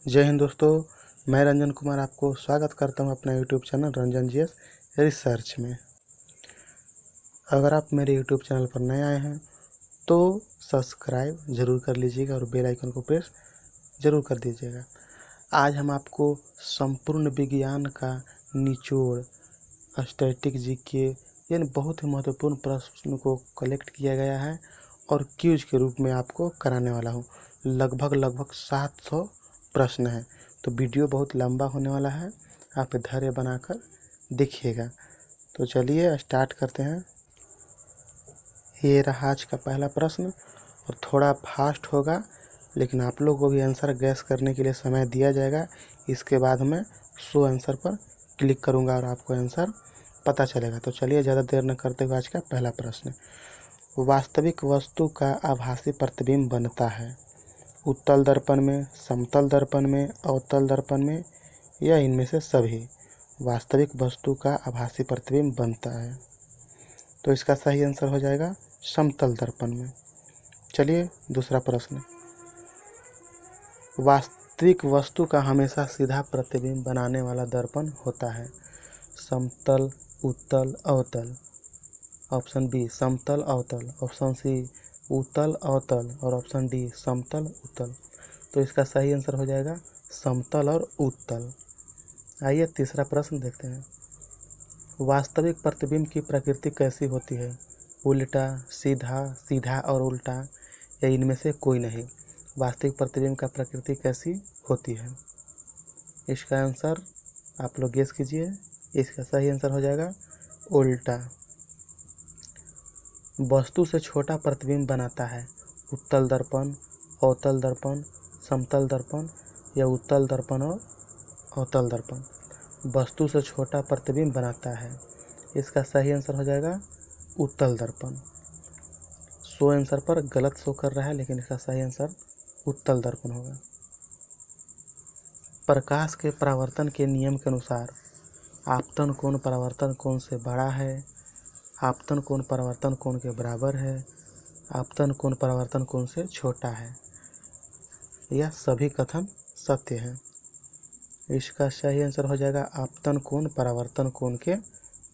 जय हिंद दोस्तों, मैं रंजन कुमार आपको स्वागत करता हूं अपना YouTube channel Ranjan GS research में। अगर आप मेरे यूट्यूब चैनल पर नए आए हैं तो सब्सक्राइब ज़रूर कर लीजिएगा और बेल आइकन को प्रेस ज़रूर कर दीजिएगा। आज हम आपको संपूर्ण विज्ञान का निचोड़, स्टैटिक जीके यानी बहुत ही महत्वपूर्ण प्रश्न को कलेक्ट किया गया है और क्यूज के रूप में आपको कराने वाला हूँ। लगभग 700 प्रश्न हैं, तो वीडियो बहुत लंबा होने वाला है। आप धैर्य बनाकर देखिएगा। तो चलिए स्टार्ट करते हैं। ये रहा आज का पहला प्रश्न और थोड़ा फास्ट होगा, लेकिन आप लोगों को भी आंसर गैस करने के लिए समय दिया जाएगा। इसके बाद मैं शो आंसर पर क्लिक करूंगा और आपको आंसर पता चलेगा। तो चलिए ज़्यादा देर न करते हुए आज का पहला प्रश्न। वास्तविक वस्तु का आभासी प्रतिबिंब बनता है उत्तल दर्पण में, समतल दर्पण में, अवतल दर्पण में या इनमें से सभी। वास्तविक वस्तु का आभासी प्रतिबिंब बनता है, तो इसका सही आंसर हो जाएगा समतल दर्पण में। चलिए दूसरा प्रश्न। वास्तविक वस्तु का हमेशा सीधा प्रतिबिंब बनाने वाला दर्पण होता है समतल, उत्तल, अवतल। ऑप्शन बी समतल अवतल, ऑप्शन सी उत्तल अवतल और ऑप्शन डी समतल उत्तल। तो इसका सही आंसर हो जाएगा समतल और उत्तल। आइए तीसरा प्रश्न देखते हैं। वास्तविक प्रतिबिंब की प्रकृति कैसी होती है? उल्टा, सीधा, सीधा और उल्टा या इनमें से कोई नहीं। वास्तविक प्रतिबिंब का प्रकृति कैसी होती है? इसका आंसर आप लोग गेस कीजिए। इसका सही आंसर हो जाएगा उल्टा। वस्तु से छोटा प्रतिबिंब बनाता है उत्तल दर्पण, अवतल दर्पण, समतल दर्पण या उत्तल दर्पण और अवतल दर्पण। वस्तु से छोटा प्रतिबिंब बनाता है, इसका सही आंसर हो जाएगा उत्तल दर्पण। शो आंसर पर गलत शो कर रहा है, लेकिन इसका सही आंसर उत्तल दर्पण होगा। प्रकाश के परावर्तन के नियम के अनुसार आपतन कोण परावर्तन कोण से बड़ा है, आपतन कोण परावर्तन कोण के बराबर है, आपतन कोण परावर्तन कोण से छोटा है। यह सभी कथन सत्य हैं। इसका सही आंसर हो जाएगा आपतन कोण परावर्तन कोण के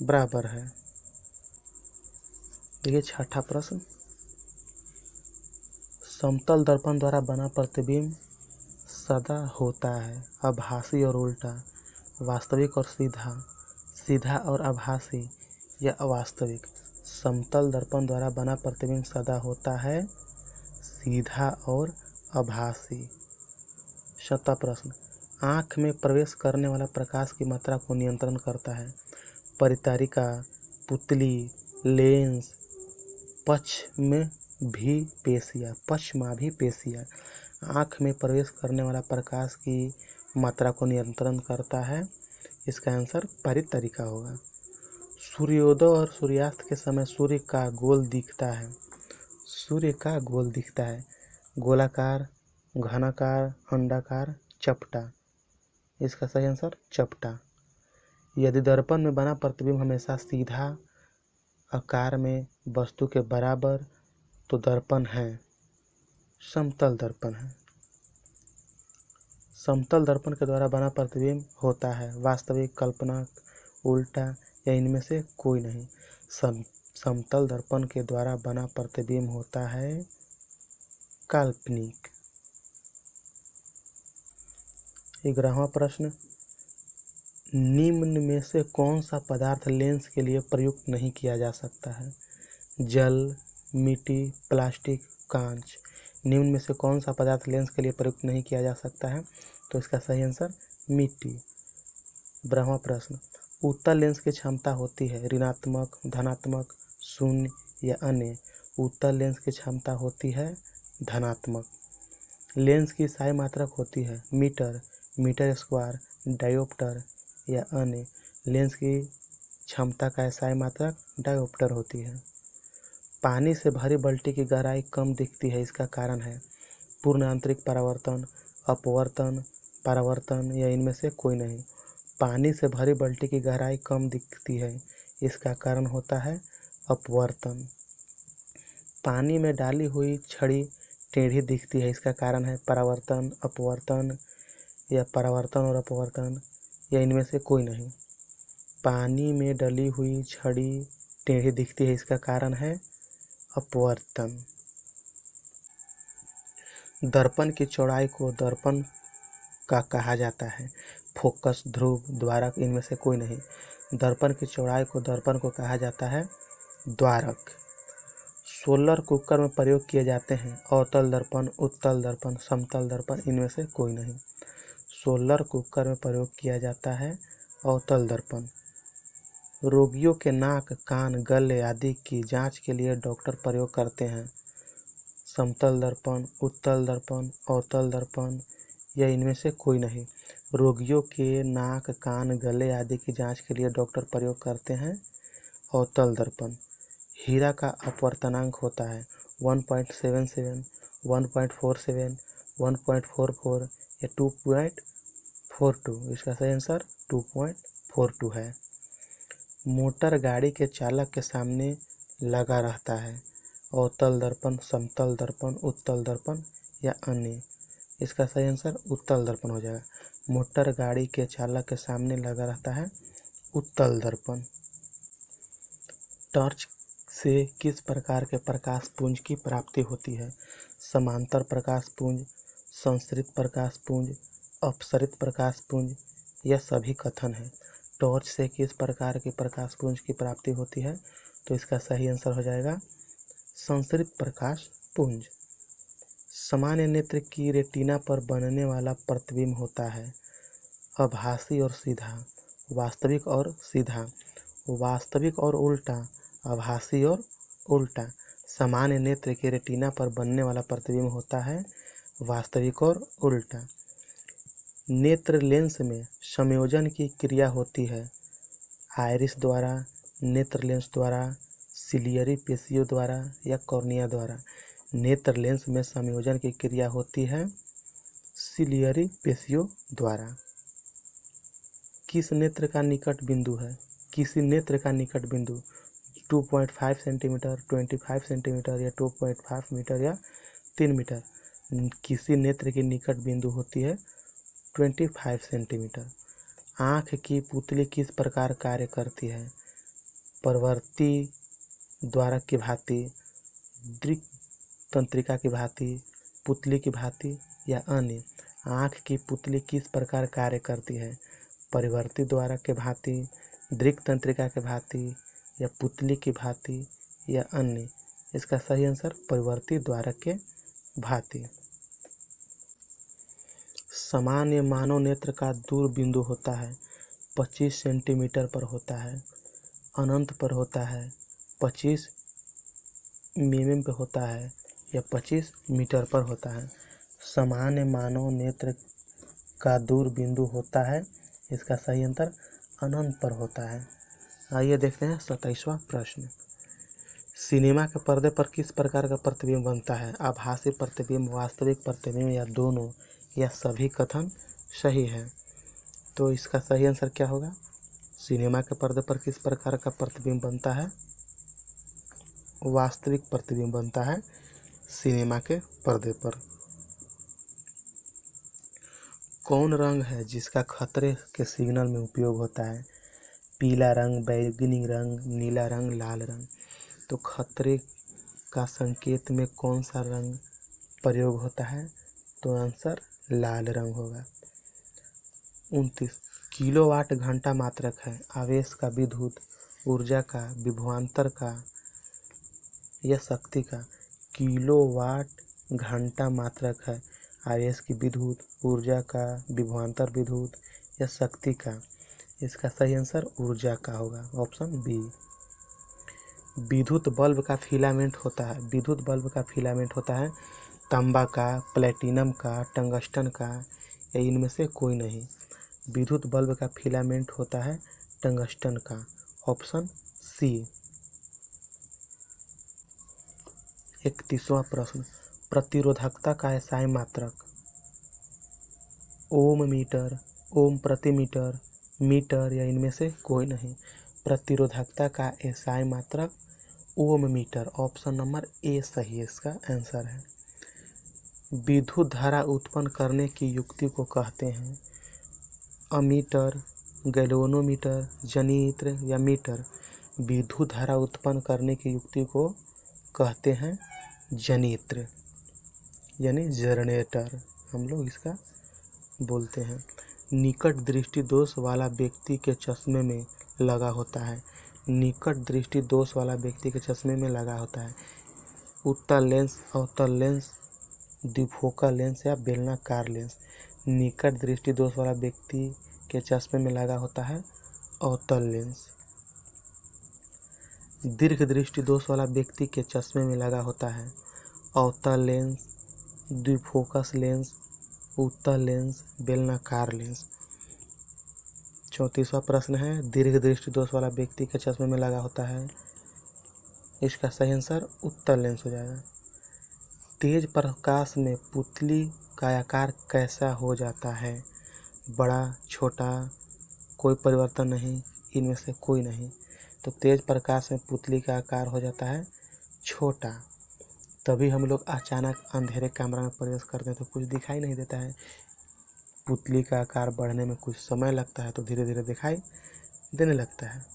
बराबर है। देखिए छठा प्रश्न। समतल दर्पण द्वारा बना प्रतिबिंब सदा होता है आभासी और उल्टा, वास्तविक और सीधा, सीधा और आभासी या अवास्तविक। समतल दर्पण द्वारा बना प्रतिबिंब सदा होता है सीधा और आभासी। छठा प्रश्न। आँख में प्रवेश करने वाला प्रकाश की मात्रा को नियंत्रण करता है परितारिका, पुतली, लेंस, पश्चमाभी पेशियाँ। आँख में प्रवेश करने वाला प्रकाश की मात्रा को नियंत्रण करता है, इसका आंसर परितारिका होगा। सूर्योदय और सूर्यास्त के समय सूर्य का गोल दिखता है, सूर्य का गोल दिखता है गोलाकार, घनाकार, अंडाकार, चपटा। इसका सही आंसर चपटा। यदि दर्पण में बना प्रतिबिंब हमेशा सीधा आकार में वस्तु के बराबर तो दर्पण है समतल दर्पण है। समतल दर्पण के द्वारा बना प्रतिबिंब होता है वास्तविक, कल्पना, उल्टा या इनमें से कोई नहीं। समतल दर्पण के द्वारा बना प्रतिबिंब होता है काल्पनिक। 11वां प्रश्न। निम्न में से कौन सा पदार्थ लेंस के लिए प्रयुक्त नहीं किया जा सकता है? जल, मिट्टी, प्लास्टिक, कांच। निम्न में से कौन सा पदार्थ लेंस के लिए प्रयुक्त नहीं किया जा सकता है? तो इसका सही आंसर मिट्टी। 12वां प्रश्न। उत्तल लेंस की क्षमता होती है ऋणात्मक, धनात्मक, शून्य या अन्य। उत्तल लेंस की क्षमता होती है धनात्मक। लेंस की SI मात्रक होती है मीटर, मीटर स्क्वायर, डायोप्टर या अन्य। लेंस की क्षमता का SI मात्रक डायोप्टर होती है। पानी से भरी बाल्टी की गहराई कम दिखती है, इसका कारण है पूर्ण आंतरिक परावर्तन, अपवर्तन, परावर्तन या इनमें से कोई नहीं। पानी से भरी बाल्टी की गहराई कम दिखती है, इसका कारण होता है अपवर्तन। पानी में डाली हुई छड़ी टेढ़ी दिखती है, इसका कारण है परावर्तन, अपवर्तन या परावर्तन और अपवर्तन, या इनमें से कोई नहीं। पानी में डली हुई छड़ी टेढ़ी दिखती है, इसका कारण है अपवर्तन। दर्पण की चौड़ाई को दर्पण का कहा जाता है, फोकस, ध्रुव, द्वारक, इनमें से कोई नहीं। दर्पण की चौड़ाई को दर्पण को कहा जाता है द्वारक। सोलर कुकर में प्रयोग किए जाते हैं अवतल दर्पण, उत्तल दर्पण, समतल दर्पण, इनमें से कोई नहीं। सोलर कुकर में प्रयोग किया जाता है अवतल दर्पण। रोगियों के नाक, कान, गले आदि की जांच के लिए डॉक्टर प्रयोग करते हैं समतल दर्पण, उत्तल दर्पण, अवतल दर्पण, या इनमें से कोई नहीं। रोगियों के नाक, कान, गले आदि की जांच के लिए डॉक्टर प्रयोग करते हैं अवतल दर्पण। हीरा का अपवर्तनांक होता है 1.77, 1.47, 1.44 या 2.42। इसका सही आंसर 2.42 है। मोटर गाड़ी के चालक के सामने लगा रहता है अवतल दर्पण, समतल दर्पण, उत्तल दर्पण या अन्य। इसका सही आंसर उत्तल दर्पण हो जाएगा। मोटर गाड़ी के चालक के सामने लगा रहता है उत्तल दर्पण। टॉर्च से किस प्रकार के प्रकाश पुंज की प्राप्ति होती है? समांतर प्रकाश पुंज, संसरित प्रकाश पुंज, अपसरित प्रकाश पुंज, यह सभी कथन है। टॉर्च से किस प्रकार के प्रकाश पुंज की प्राप्ति होती है? तो इसका सही आंसर हो जाएगा संसरित प्रकाश पुंज। सामान्य नेत्र की रेटिना पर बनने वाला प्रतिबिंब होता है आभासी और सीधा, वास्तविक और सीधा, वास्तविक और उल्टा, आभासी और उल्टा। सामान्य नेत्र के रेटिना पर बनने वाला प्रतिबिंब होता है वास्तविक और उल्टा। नेत्र लेंस में संयोजन की क्रिया होती है आइरिस द्वारा, नेत्र लेंस द्वारा, सिलियरी पेशियों द्वारा या कॉर्निया द्वारा। नेत्र लेंस में संयोजन की क्रिया होती है सिलियरी पेशियों द्वारा। किस नेत्र का निकट बिंदु है? किसी नेत्र का निकट बिंदु 2.5 सेंटीमीटर, 25 सेंटीमीटर या 2.5 मीटर या 3 मीटर। किसी नेत्र की निकट बिंदु होती है 25 सेंटीमीटर। आँख की पुतली किस प्रकार कार्य करती है? प्रवर्ती द्वारक की भांति, दृक् तंत्रिका की भांति, पुतली की भांति या अन्य। आँख की पुतली किस प्रकार कार्य करती है? परिवर्ती द्वारक के भांति, दृक् तंत्रिका के भांति या पुतली की भांति या अन्य। इसका सही आंसर परिवर्ती द्वारक के भांति। सामान्य मानव नेत्र का दूर बिंदु होता है 25 सेंटीमीटर पर होता है, अनंत पर होता है, 25 मिमी पे होता है या 25 मीटर पर होता है। सामान्य मानव नेत्र का दूर बिंदु होता है, इसका सही आंसर अनंत पर होता है। आइए देखते हैं 27वां प्रश्न। सिनेमा के पर्दे पर किस प्रकार का प्रतिबिंब बनता है? आभासी प्रतिबिंब, वास्तविक प्रतिबिंब या दोनों, या सभी कथन सही है। तो इसका सही आंसर क्या होगा? सिनेमा के पर्दे पर किस प्रकार का प्रतिबिंब बनता है? वास्तविक प्रतिबिंब बनता है सिनेमा के पर्दे पर। कौन रंग है जिसका खतरे के सिग्नल में उपयोग होता है? पीला रंग, बैंगनी रंग, नीला रंग, लाल रंग। तो खतरे का संकेत में कौन सा रंग प्रयोग होता है? तो आंसर लाल रंग होगा। 29 किलोवाट घंटा मात्रक है आवेश का, विद्युत ऊर्जा का, विभवांतर का या शक्ति का? किलोवाट घंटा मात्रक है आवेश की, विद्युत ऊर्जा का, विभवांतर विद्युत या शक्ति का? इसका सही आंसर ऊर्जा का होगा, ऑप्शन बी। विद्युत बल्ब का फिलामेंट होता है, विद्युत बल्ब का फिलामेंट होता है तांबा का, प्लेटिनम का, टंगस्टन का या इनमें से कोई नहीं। विद्युत बल्ब का फिलामेंट होता है टंगस्टन का, ऑप्शन सी। 31वां प्रश्न। प्रतिरोधकता का एसआई मात्रक? ओम मीटर, ओम प्रति मीटर, मीटर या इनमें से कोई नहीं। प्रतिरोधकता का एसआई मात्रक ओम मीटर, ऑप्शन नंबर ए सही इसका आंसर है। विद्युत धारा उत्पन्न करने की युक्ति को कहते हैं अमीटर, गैल्वेनोमीटर, जनित्र या मीटर। विद्युत धारा उत्पन्न करने की युक्ति को कहते हैं जनित्र यानी जनरेटर, हम लोग इसका बोलते हैं। निकट दृष्टि दोष वाला व्यक्ति के चश्मे में लगा होता है। निकट दृष्टि दोष वाला व्यक्ति के चश्मे में लगा होता है उत्तल लेंस, अवतल लेंस, द्विफोकल लेंस या बेलनाकार लेंस। निकट दृष्टि दोष वाला व्यक्ति के चश्मे में लगा होता है अवतल लेंस। दीर्घ दृष्टि दोष वाला व्यक्ति के चश्मे में लगा होता है अवतल लेंस, द्विफोकस लेंस, उत्तल लेंस, बेलनाकार लेंस। 34वां प्रश्न है दीर्घ दृष्टि दोष वाला व्यक्ति के चश्मे में लगा होता है, इसका सही आंसर उत्तल लेंस हो जाएगा। तेज प्रकाश में पुतली का आकार कैसा हो जाता है? बड़ा, छोटा, कोई परिवर्तन नहीं, इनमें से कोई नहीं। तो तेज प्रकाश में पुतली का आकार हो जाता है छोटा। तभी हम लोग अचानक अंधेरे कमरा में प्रवेश करते हैं तो कुछ दिखाई नहीं देता है। पुतली का आकार बढ़ने में कुछ समय लगता है तो धीरे धीरे दिखाई देने लगता है।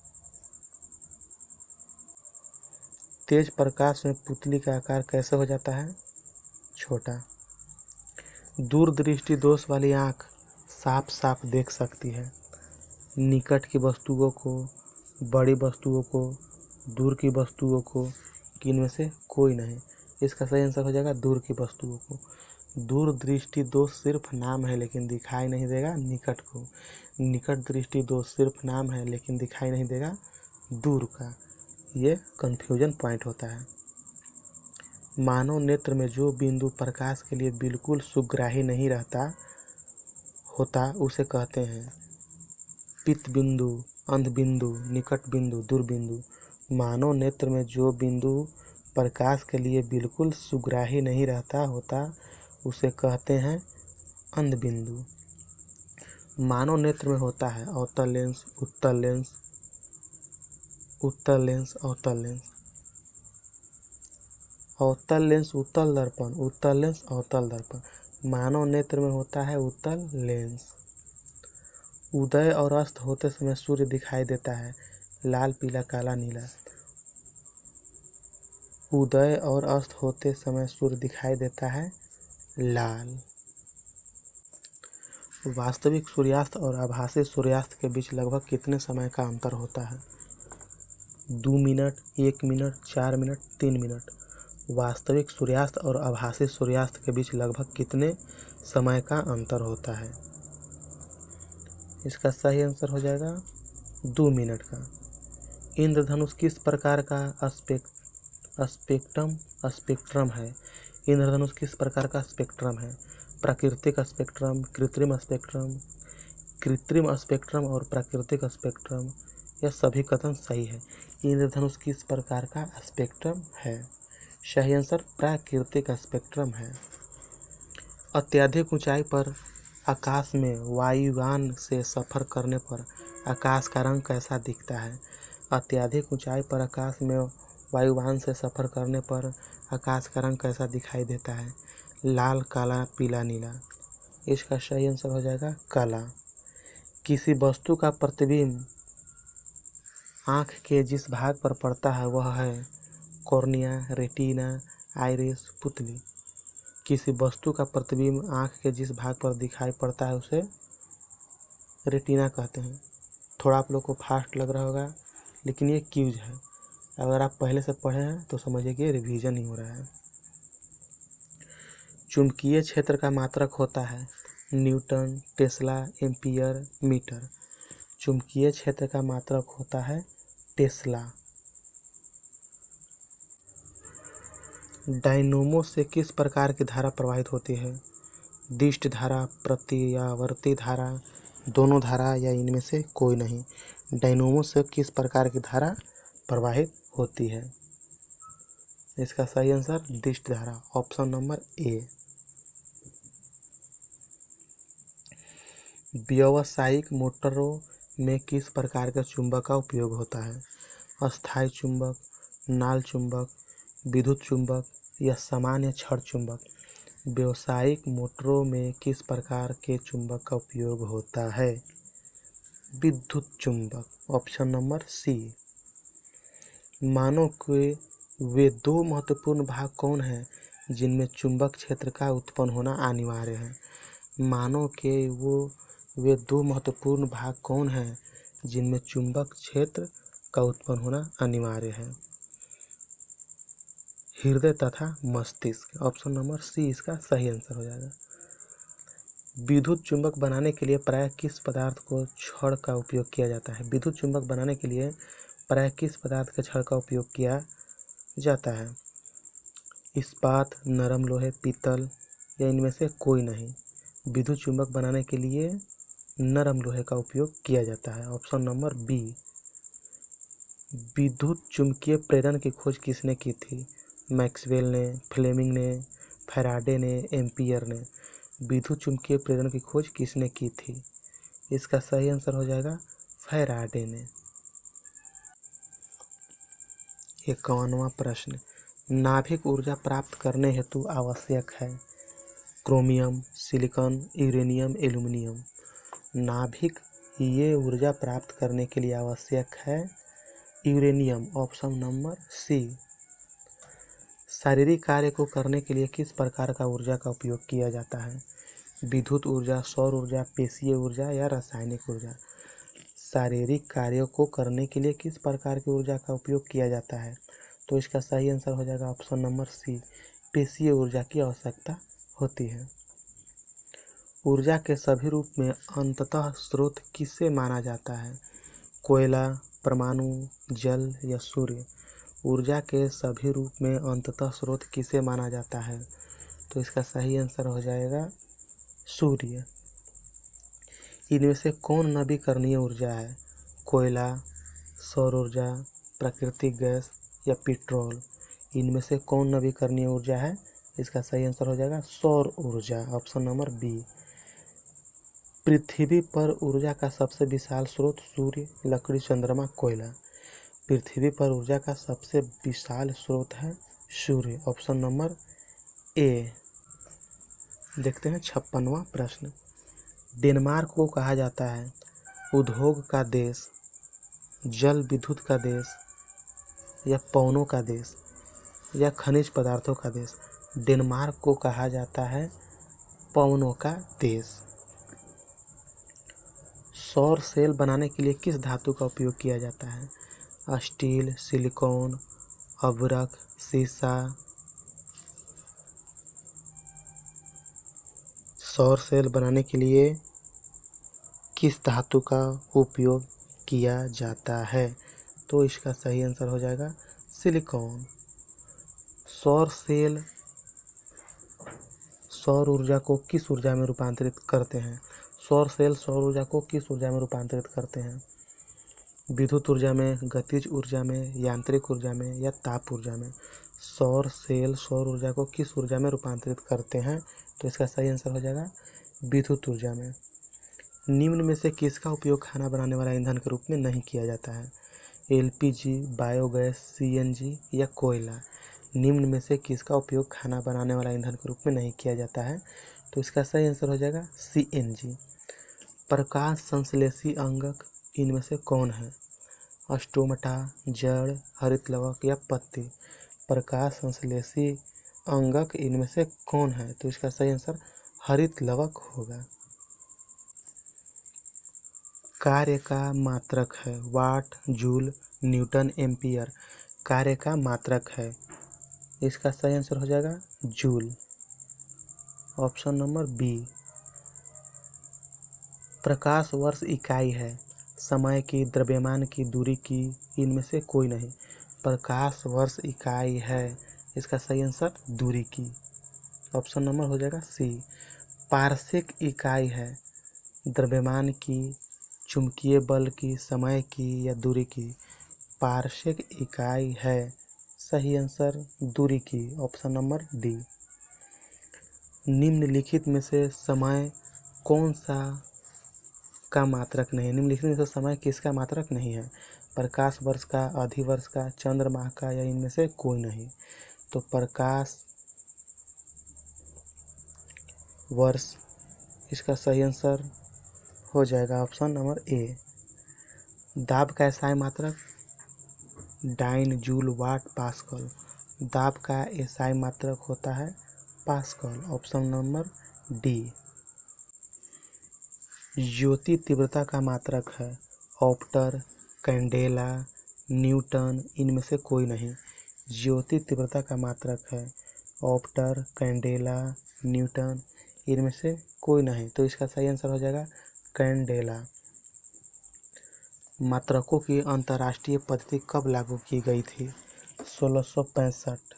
तेज प्रकाश में पुतली का आकार कैसे हो जाता है? छोटा। दूरदृष्टि दोष वाली आँख साफ साफ देख सकती है। निकट की वस्तुओं को, बड़ी वस्तुओं को, दूर की वस्तुओं को, इनमें से कोई नहीं। इसका सही आंसर हो जाएगा दूर की वस्तुओं को। दूर दृष्टि दोष सिर्फ नाम है लेकिन दिखाई नहीं देगा निकट को। निकट दृष्टि दोष सिर्फ नाम है लेकिन दिखाई नहीं देगा दूर का। ये कंफ्यूजन पॉइंट होता है। मानव नेत्र में जो बिंदु प्रकाश के लिए बिल्कुल सुग्राही नहीं होता उसे कहते हैं पित्त बिंदु, अंध बिंदु, निकट बिंदु, दूर बिंदु। मानव नेत्र में जो बिंदु प्रकाश के लिए बिल्कुल सुग्राही नहीं होता उसे कहते हैं अंध बिंदु। मानव नेत्र में होता है अवतल लेंस, उत्तल लेंस, उत्तल लेंस, अवतल लेंस। अवतल लेंस उत्तल दर्पण, उत्तल लेंस अवतल दर्पण। मानव नेत्र में होता है उत्तल लेंस। उदय और अस्त होते समय सूर्य दिखाई देता है लाल, पीला, काला, नीला। उदय और अस्त होते समय सूर्य दिखाई देता है लाल। वास्तविक सूर्यास्त और आभासी सूर्यास्त के बीच लगभग कितने समय का अंतर होता है? 2 मिनट, 1 मिनट, 4 मिनट, 3 मिनट। वास्तविक सूर्यास्त और आभासी सूर्यास्त के बीच लगभग कितने समय का अंतर होता है? इसका सही आंसर हो जाएगा 2 मिनट का। इंद्रधनुष किस प्रकार का स्पेक्ट्रम है? इंद्रधनुष किस प्रकार का स्पेक्ट्रम है? प्राकृतिक स्पेक्ट्रम, कृत्रिम स्पेक्ट्रम, कृत्रिम स्पेक्ट्रम और प्राकृतिक स्पेक्ट्रम, यह सभी कथन सही है। इंद्रधनुष किस प्रकार का स्पेक्ट्रम है? सही आंसर प्राकृतिक स्पेक्ट्रम है। अत्यधिक ऊंचाई पर आकाश में वायुयान से सफ़र करने पर आकाश का रंग कैसा दिखता है? अत्यधिक ऊंचाई पर आकाश में वायुयान से सफ़र करने पर आकाश का रंग कैसा दिखाई देता है? लाल, काला, पीला, नीला। इसका सही आंसर हो जाएगा काला। किसी वस्तु का प्रतिबिंब आँख के जिस भाग पर पड़ता है वह है कॉर्निया, रेटिना, आइरिस, पुतली। किसी वस्तु का प्रतिबिंब आँख के जिस भाग पर दिखाई पड़ता है उसे रेटिना कहते हैं। थोड़ा आप लोग को फास्ट लग रहा होगा लेकिन ये क्यूज है। अगर आप पहले से पढ़े हैं तो समझिए कि रिवीजन ही हो रहा है। चुंबकीय क्षेत्र का मात्रक होता है न्यूटन, टेस्ला, एम्पियर, मीटर। चुंबकीय क्षेत्र का मात्रक होता है टेस्ला। डायनोमो से किस प्रकार की धारा प्रवाहित होती है? दिष्ट धारा, प्रत्यावर्ती धारा, दोनों धारा या इनमें से कोई नहीं। डायनोमो से किस प्रकार की धारा प्रवाहित होती है? इसका सही आंसर दिष्ट धारा, ऑप्शन नंबर ए। व्यावसायिक मोटरों में किस प्रकार के चुंबक का उपयोग होता है? अस्थायी चुंबक, नाल चुंबक, विद्युत चुंबक या सामान्य छड़ चुंबक। व्यावसायिक मोटरों में किस प्रकार के चुंबक का उपयोग होता है? विद्युत चुंबक। ऑप्शन नंबर सी। मानव के वे दो महत्वपूर्ण भाग कौन हैं जिनमें चुंबक क्षेत्र का उत्पन्न होना अनिवार्य है? मानव के वे दो महत्वपूर्ण भाग कौन हैं जिनमें चुंबक क्षेत्र का उत्पन्न होना अनिवार्य है? हृदय तथा मस्तिष्क। ऑप्शन नंबर सी इसका सही आंसर हो जाएगा। विद्युत चुंबक बनाने के लिए प्रायः किस पदार्थ को छड़ का उपयोग किया जाता है? विद्युत चुंबक बनाने के लिए प्रायः किस पदार्थ के छड़ का उपयोग किया जाता है? इस्पात, नरम लोहे, पीतल या इनमें से कोई नहीं? विद्युत चुंबक बनाने के लिए नरम लोहे का उपयोग किया जाता है। Option number B. विद्युत चुंबकीय प्रेरण की खोज किसने की थी? मैक्सवेल ने, फ्लेमिंग ने, फैराडे ने, एम्पियर ने? विद्युत चुंबकीय प्रेरण की खोज किसने की थी? इसका सही आंसर हो जाएगा फैराडे ने। 51वां प्रश्न, नाभिक ऊर्जा प्राप्त करने हेतु आवश्यक है? Chromium, silicon, uranium, aluminium? नाभिक ये ऊर्जा प्राप्त करने के लिए आवश्यक है यूरेनियम। ऑप्शन नंबर सी। शारीरिक कार्य को करने के लिए किस प्रकार का ऊर्जा का उपयोग किया जाता है? विद्युत ऊर्जा, सौर ऊर्जा, पेशीय ऊर्जा या रासायनिक ऊर्जा? शारीरिक कार्यों को करने के लिए किस प्रकार की ऊर्जा का उपयोग किया जाता है? तो इसका सही आंसर हो जाएगा ऑप्शन नंबर सी, पेशीय ऊर्जा की आवश्यकता होती है। ऊर्जा के सभी रूप में अंततः स्रोत किसे माना जाता है? कोयला, परमाणु, जल या सूर्य? ऊर्जा के सभी रूप में अंततः स्रोत किसे माना जाता है? तो इसका सही आंसर हो जाएगा सूर्य। इनमें से कौन नवीकरणीय ऊर्जा है? कोयला, सौर ऊर्जा, प्राकृतिक गैस या पेट्रोल? इनमें से कौन नवीकरणीय ऊर्जा है? इसका सही आंसर हो जाएगा सौर ऊर्जा। Option number B. पृथ्वी पर ऊर्जा का सबसे विशाल स्रोत सूर्य, लकड़ी, चंद्रमा, कोयला? पृथ्वी पर ऊर्जा का सबसे विशाल स्रोत है सूर्य। Option number A. देखते हैं 56वां प्रश्न, डेनमार्क को कहा जाता है उद्योग का देश, जल विद्युत का देश या पवनों का देश या खनिज पदार्थों का देश? डेनमार्क को कहा जाता है पवनों का देश। सौर सेल बनाने के लिए किस धातु का उपयोग किया जाता है? स्टील, सिलिकॉन, अभ्रक, सीसा? सौर सेल बनाने के लिए किस धातु का उपयोग किया जाता है? तो इसका सही आंसर हो जाएगा सिलिकॉन। सौर सेल सौर ऊर्जा को किस ऊर्जा में रूपांतरित करते हैं? सौर सेल सौर ऊर्जा को किस ऊर्जा में रूपांतरित करते हैं? विद्युत ऊर्जा में, गतिज ऊर्जा में, यांत्रिक ऊर्जा में या ताप ऊर्जा में? सौर सेल सौर ऊर्जा को किस ऊर्जा में रूपांतरित करते हैं? तो इसका सही आंसर हो जाएगा विद्युत ऊर्जा में। निम्न में से किसका उपयोग खाना बनाने वाला ईंधन के रूप में नहीं किया जाता है? एलपीजी, बायोगैस, सीएनजी या कोयला? निम्न में से किसका उपयोग खाना बनाने वाला ईंधन के रूप में नहीं किया जाता है? तो इसका सही आंसर हो जाएगा सीएनजी। प्रकाश संश्लेषी अंगक इनमें से कौन है? स्टोमेटा, जड़, हरित लवक या पत्ती? प्रकाश संश्लेषी अंगक इनमें से कौन है? तो इसका सही आंसर हरित लवक होगा। कार्य का मात्रक है वाट, जूल, न्यूटन, एम्पियर? कार्य का मात्रक है, इसका सही आंसर हो जाएगा जूल। Option number B. प्रकाश वर्ष इकाई है, समय की, द्रव्यमान की, दूरी की? इनमें से कोई नहीं। प्रकाश वर्ष इकाई है, इसका सही आंसर दूरी की। ऑप्शन नंबर हो जाएगा सी। पारसिक इकाई है, द्रव्यमान की, चुंबकीय बल की, समय की या दूरी की? पारसिक इकाई है, सही आंसर दूरी की। Option number D. निम्नलिखित में से समय कौन सा का मात्रक नहीं है? निम्नलिखित में से समय किसका मात्रक नहीं है? प्रकाश वर्ष का, अधिवर्ष का, चंद्रमाह का या इनमें से कोई नहीं? तो प्रकाश वर्ष। इसका सही आंसर हो जाएगा ऑप्शन नंबर ए। दाब का एसआई मात्रक डाइन, जूल, वाट, पास्कल। दाब का एसआई मात्रक होता है पास्कल, ऑप्शन नंबर डी। ज्योति तीव्रता का मात्रक है ऑप्टर, कैंडेला, न्यूटन, इनमें से कोई नहीं। ज्योति तीव्रता का मात्रक है ऑप्टर, कैंडेला, न्यूटन, इनमें से कोई नहीं। तो इसका सही आंसर हो जाएगा कैंडेला। मात्रकों की अंतर्राष्ट्रीय पद्धति कब लागू की गई थी? 1665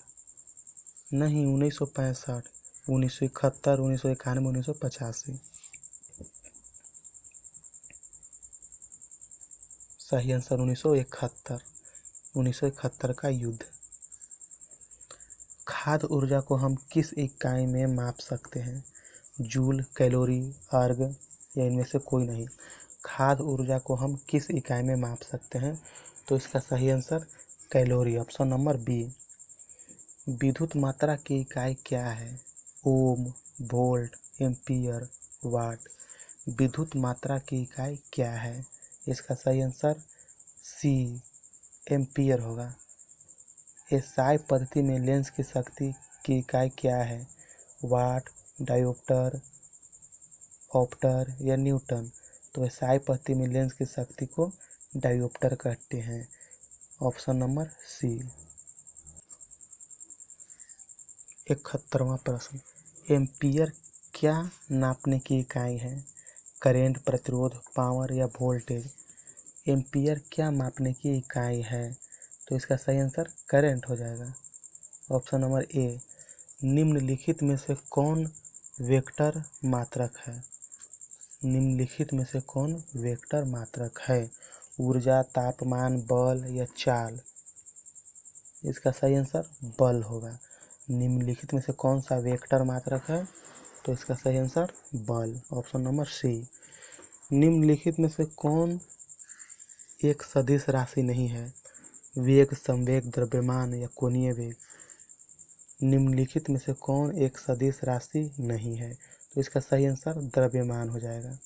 नहीं, 1965, 1971, 1991, 1985। सही आंसर 1971, 1971 का युद्ध। खाद्य ऊर्जा को हम किस इकाई में माप सकते हैं? जूल, कैलोरी, अर्ग, या इनमें से कोई नहीं। खाद्य ऊर्जा को हम किस इकाई में माप सकते हैं? तो इसका सही answer calorie, option number B. विद्युत मात्रा की इकाई क्या है? Ohm, volt, ampere, watt. विद्युत मात्रा की इकाई क्या है? इसका सही आंसर सी, एम्पियर होगा। एसआई पद्धति में लेंस की शक्ति की इकाई क्या है? वाट, डायोप्टर, ऑप्टर या न्यूटन। तो एसआई पद्धति में लेंस की शक्ति को डायोप्टर कहते हैं, ऑप्शन नंबर सी। 71वां प्रश्न, एम्पियर क्या नापने की इकाई है? करंट, प्रतिरोध, पावर या वोल्टेज। एम्पियर क्या मापने की इकाई है? तो इसका सही आंसर करंट हो जाएगा, ऑप्शन नंबर ए। निम्नलिखित में से कौन वेक्टर मात्रक है? निम्नलिखित में से कौन वेक्टर मात्रक है? ऊर्जा, तापमान, बल या चाल। इसका सही आंसर बल होगा। निम्नलिखित में से कौन सा वेक्टर मात्रक है? तो इसका सही आंसर बल, ऑप्शन नंबर सी। निम्नलिखित में से कौन एक सदिश राशि नहीं है? वेग, संवेग, द्रव्यमान या कोणीय वेग। निम्नलिखित में से कौन एक सदिश राशि नहीं है? तो इसका सही आंसर द्रव्यमान हो जाएगा।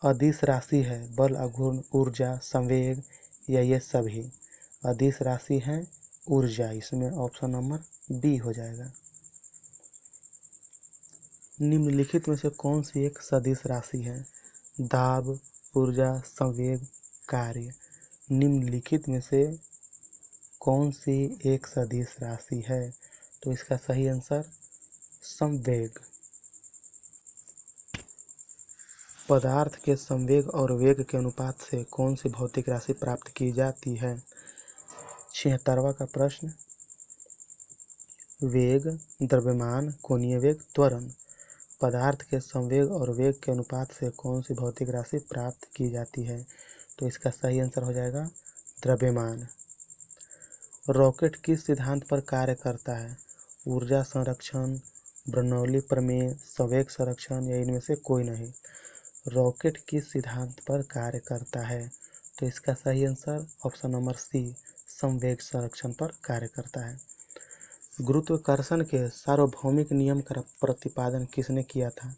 अदिश राशि है बल, आघूर्ण, ऊर्जा, संवेग या ये सभी। अदिश राशि है ऊर्जा, इसमें ऑप्शन नंबर बी हो जाएगा। निम्नलिखित में से कौन सी एक सदिश राशि है? दाब, ऊर्जा, संवेग, कार्य। निम्नलिखित में से कौन सी एक सदिश राशि है? तो इसका सही आंसर संवेग। पदार्थ के संवेग और वेग के अनुपात से कौन सी भौतिक राशि प्राप्त की जाती है? 76वां का प्रश्न, वेग, द्रव्यमान, कोणीय वेग, त्वरण। पदार्थ के संवेग और वेग के अनुपात से कौन सी भौतिक राशि प्राप्त की जाती है? तो इसका सही आंसर हो जाएगा द्रव्यमान। रॉकेट किस सिद्धांत पर कार्य करता है? ऊर्जा संरक्षण, बर्नौली प्रमेय, संवेग संरक्षण या इनमें से कोई नहीं। रॉकेट किस सिद्धांत पर कार्य करता है? तो इसका सही आंसर ऑप्शन नंबर सी, संवेग संरक्षण पर कार्य करता है। गुरुत्वाकर्षण के सार्वभौमिक नियम का प्रतिपादन किसने किया था?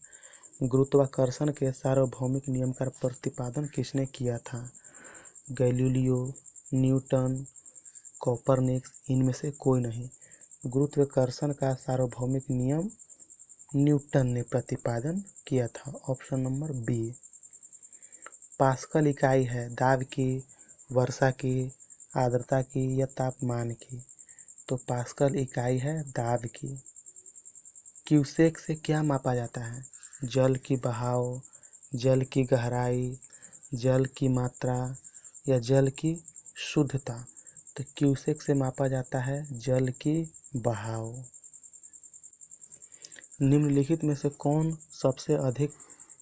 गुरुत्वाकर्षण के सार्वभौमिक नियम का प्रतिपादन किसने किया था? गैलीलियो, न्यूटन, कोपरनिकस, इनमें से कोई नहीं। गुरुत्वाकर्षण का सार्वभौमिक नियम न्यूटन ने प्रतिपादन किया था, ऑप्शन नंबर बी। पास्कल इकाई है दाब की, वर्षा की, आर्द्रता की या तापमान की। तो पास्कल इकाई है दाब की। क्यूसेक से क्या मापा जाता है? जल की बहाव, जल की गहराई, जल की मात्रा या जल की शुद्धता। तो क्यूसेक से मापा जाता है जल की बहाव। निम्नलिखित में से कौन सबसे अधिक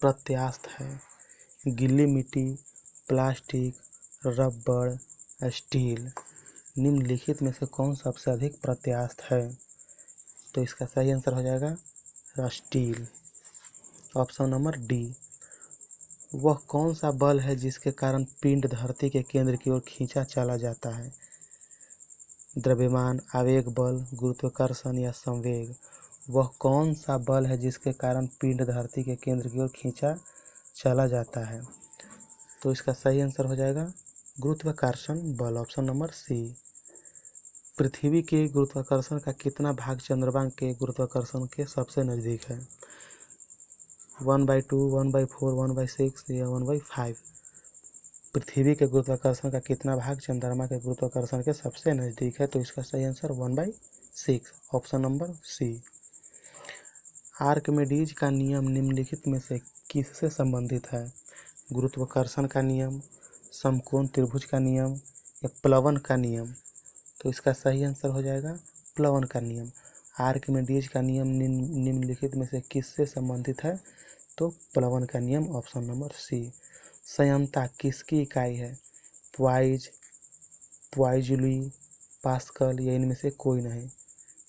प्रत्यास्थ है? गीली मिट्टी, प्लास्टिक, रबड़, स्टील। निम्नलिखित में से कौन सबसे अधिक प्रत्यास्थ है? तो इसका सही आंसर हो जाएगा स्टील, ऑप्शन नंबर डी। वह कौन सा बल है जिसके कारण पिंड धरती के केंद्र की ओर खींचा चला जाता है? द्रव्यमान, आवेग बल, गुरुत्वाकर्षण या संवेग। वह कौन सा बल है जिसके कारण पिंड धरती के केंद्र की ओर खींचा चला जाता है? तो इसका सही आंसर हो जाएगा गुरुत्वाकर्षण बल, ऑप्शन नंबर सी। पृथ्वी के गुरुत्वाकर्षण का कितना भाग चंद्रमा के गुरुत्वाकर्षण के सबसे नज़दीक है? 1/2, 1/4, 1/6 या 1/5? पृथ्वी के गुरुत्वाकर्षण का कितना भाग चंद्रमा के गुरुत्वाकर्षण के सबसे नज़दीक है? तो इसका सही answer 1/6, option number C. Archimedes का नियम निम्नलिखित में से किससे संबंधित है? गुरुत्वाकर्षण का नियम, समकोण त्रिभुज का नियम या प्लवन का नियम? तो इसका सही आंसर हो जाएगा प्लवन का नियम। आर्किमिडीज का नियम निम्नलिखित में से किससे संबंधित है? तो प्लवन का नियम, ऑप्शन नंबर सी। संयमता किसकी इकाई है? प्वाइज, प्वाइजली, पास्कल या इनमें से कोई नहीं?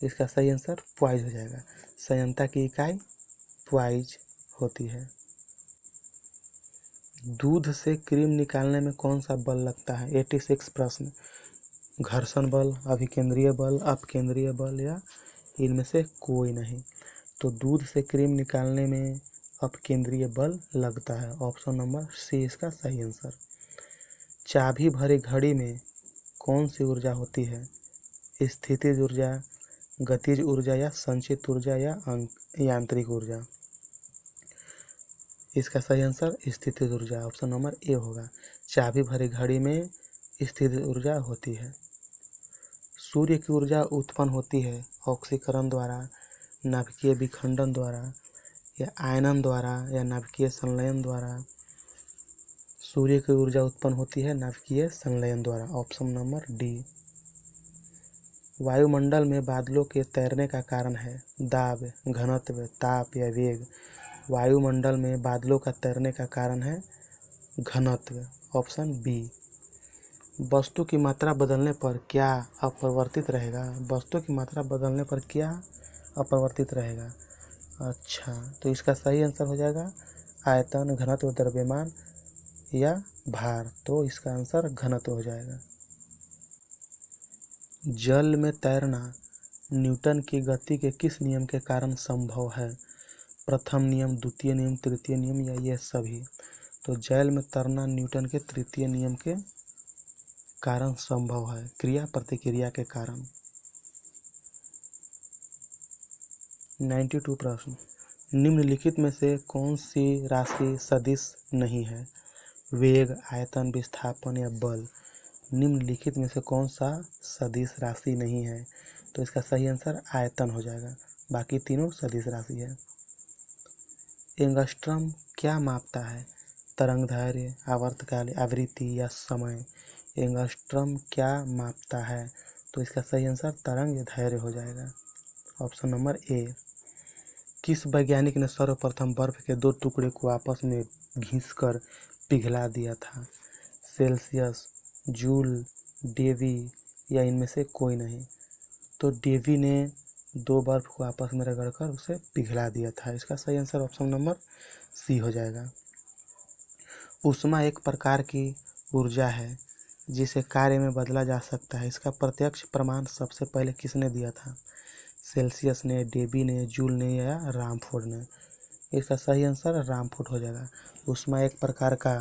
इसका सही आंसर प्वाइज हो जाएगा। संयमता की इकाई प्वाइज होती है। दूध से क्रीम निकालने में कौन सा बल लगता है? 86 प्रश्न। घर्षण बल, अभिकेंद्रीय बल, अपकेंद्रीय बल या इनमें से कोई नहीं? तो दूध से क्रीम निकालने में अपकेंद्रीय बल लगता है, ऑप्शन नंबर सी इसका सही आंसर। चाबी भरी घड़ी में कौन सी ऊर्जा होती है? स्थितिज ऊर्जा, गतिज ऊर्जा या संचित ऊर्जा या यांत्रिक ऊर्जा? इसका सही आंसर स्थितिज ऊर्जा, ऑप्शन नंबर ए होगा। चाबी भरी घड़ी में स्थितिज ऊर्जा होती है। सूर्य की ऊर्जा उत्पन्न होती है ऑक्सीकरण द्वारा, नाभिकीय विखंडन द्वारा या आयनन द्वारा या नाभिकीय संलयन द्वारा? सूर्य की ऊर्जा उत्पन्न होती है नाभिकीय संलयन द्वारा, ऑप्शन नंबर डी। वायुमंडल में बादलों के तैरने का कारण है? दाब, घनत्व, ताप या वेग? वायुमंडल में बादलों का तैरने का कारण है घनत्व, ऑप्शन बी। वस्तु की मात्रा बदलने पर क्या अपरिवर्तित रहेगा? वस्तु की मात्रा बदलने पर क्या अपरिवर्तित रहेगा? अच्छा, तो इसका सही आंसर हो जाएगा आयतन, घनत्व, द्रव्यमान या भार। तो इसका आंसर घनत्व हो जाएगा। जल में तैरना न्यूटन की गति के किस नियम के कारण संभव है? प्रथम नियम, द्वितीय नियम, तृतीय नियम या ये सभी? तो जल में तैरना न्यूटन के तृतीय नियम के कारण संभव है, क्रिया प्रतिक्रिया के कारण। 92 प्रश्न। निम्नलिखित में से कौन सी राशि सदिश नहीं है? वेग, आयतन, विस्थापन या बल? निम्नलिखित में से कौन सा सदिश राशि नहीं है? तो इसका सही आंसर आयतन हो जाएगा, बाकी तीनों सदिश राशि है। एंगस्ट्रम क्या मापता है? तरंगदैर्घ्य, आवर्तकाल, आवृत्ति या समय? एंगस्ट्रम क्या मापता है? तो इसका सही आंसर तरंगदैर्घ्य हो जाएगा, ऑप्शन नंबर ए। किस वैज्ञानिक ने सर्वप्रथम बर्फ के दो टुकड़े को आपस में घिसकर पिघला दिया था? सेल्सियस, जूल, डेवी या इनमें से कोई नहीं? तो डेवी ने दो बर्फ को आपस में रगड़कर उसे पिघला दिया था। इसका सही आंसर ऑप्शन नंबर सी हो जाएगा। ऊष्मा एक प्रकार की ऊर्जा है जिसे कार्य में बदला जा सकता है। इसका प्रत्यक्ष प्रमाण सबसे पहले किसने दिया था? सेल्सियस ने, डेवी ने, जूल ने या रामफोर्ड ने? इसका सही आंसर रामफोर्ड हो जाएगा। ऊष्मा एक प्रकार का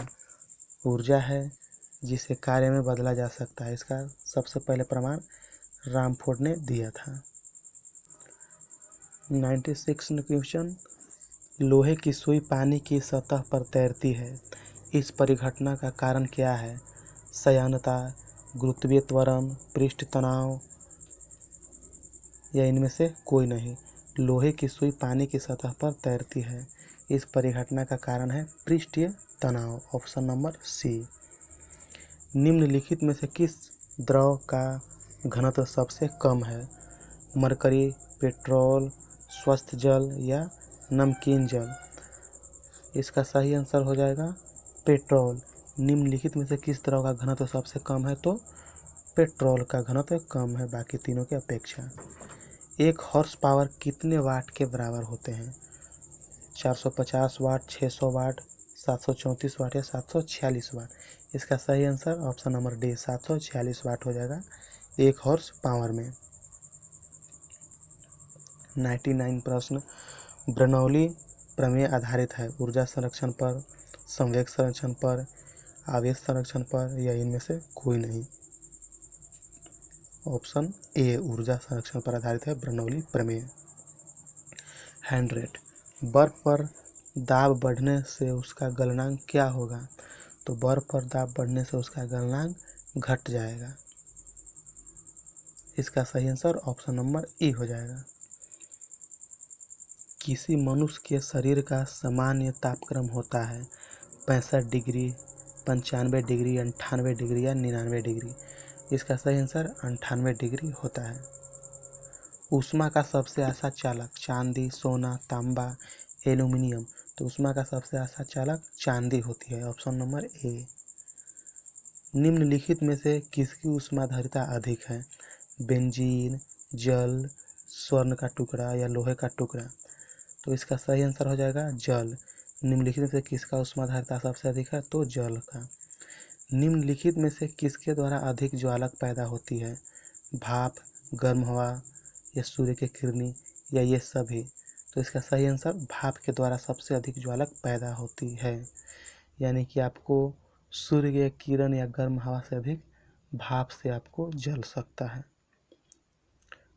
ऊर्जा है जिसे कार्य में बदला जा सकता है। इसका सबसे पहले प्रमाण रामफोर्ड ने दिया था। 96 क्वेश्चन। लोहे की सुई पानी की सतह पर तैरती है, इस परिघटना का कारण क्या है? संयानता, गुरुत्वीय त्वरण, पृष्ठ तनाव या इनमें से कोई नहीं? लोहे की सुई पानी की सतह पर तैरती है, इस परिघटना का कारण है पृष्ठीय तनाव, ऑप्शन नंबर सी। निम्नलिखित में से किस द्रव का घनत्व सबसे कम है? मरकरी, पेट्रोल, स्वस्थ जल या नमकीन जल? इसका सही आंसर हो जाएगा पेट्रोल। निम्नलिखित में से किस द्रव का घनत्व सबसे कम है? तो पेट्रोल का घनत्व कम है बाकी तीनों की अपेक्षा। एक हॉर्स पावर कितने वाट के बराबर होते हैं? 450 वाट, 600 वाट, 734 वाट या 746 वाट? इसका सही आंसर ऑप्शन नंबर डी 746 वाट हो जाएगा एक हॉर्स पावर में। 99 प्रश्न बर्नौली प्रमेय आधारित है। ऊर्जा संरक्षण पर, संवेग संरक्षण पर, आवेश संरक्षण पर या इनमें से कोई नहीं। ऑप्शन ए ऊर्जा संरक्षण पर आधारित है बर्नौली प्रमेय। 100 बर्फ पर दाब बढ़ने से उसका गलनांक क्या होगा? तो बर्फ पर दाब बढ़ने से उसका गलनांक घट जाएगा। इसका सही आंसर ऑप्शन नंबर ए हो जाएगा। किसी मनुष्य के शरीर का सामान्य तापक्रम होता है 65 डिग्री, 95 डिग्री, 98 डिग्री या 99 डिग्री। इसका सही आंसर 98 डिग्री होता है। ऊष्मा का सबसे आशा चालक चांदी, सोना, तांबा, एल्यूमिनियम। तो ऊष्मा का सबसे आशा चालक चांदी होती है। Option number A. निम्नलिखित में से किसकी ऊष्माधारिता अधिक है? बेंजीन, जल, स्वर्ण का टुकड़ा या लोहे का टुकड़ा। तो इसका सही आंसर हो जाएगा जल। निम्नलिखित में से किसका ऊष्माधारिता सबसे अधिक है? तो जल का। निम्नलिखित में से किसके द्वारा अधिक ज्वालक पैदा होती है? भाप, गर्म हवा या सूर्य की किरणें या ये सभी। तो इसका सही आंसर भाप के द्वारा सबसे अधिक ज्वालक पैदा होती है। यानी कि आपको सूर्य की किरण या गर्म हवा से अधिक भाप से आपको जल सकता है।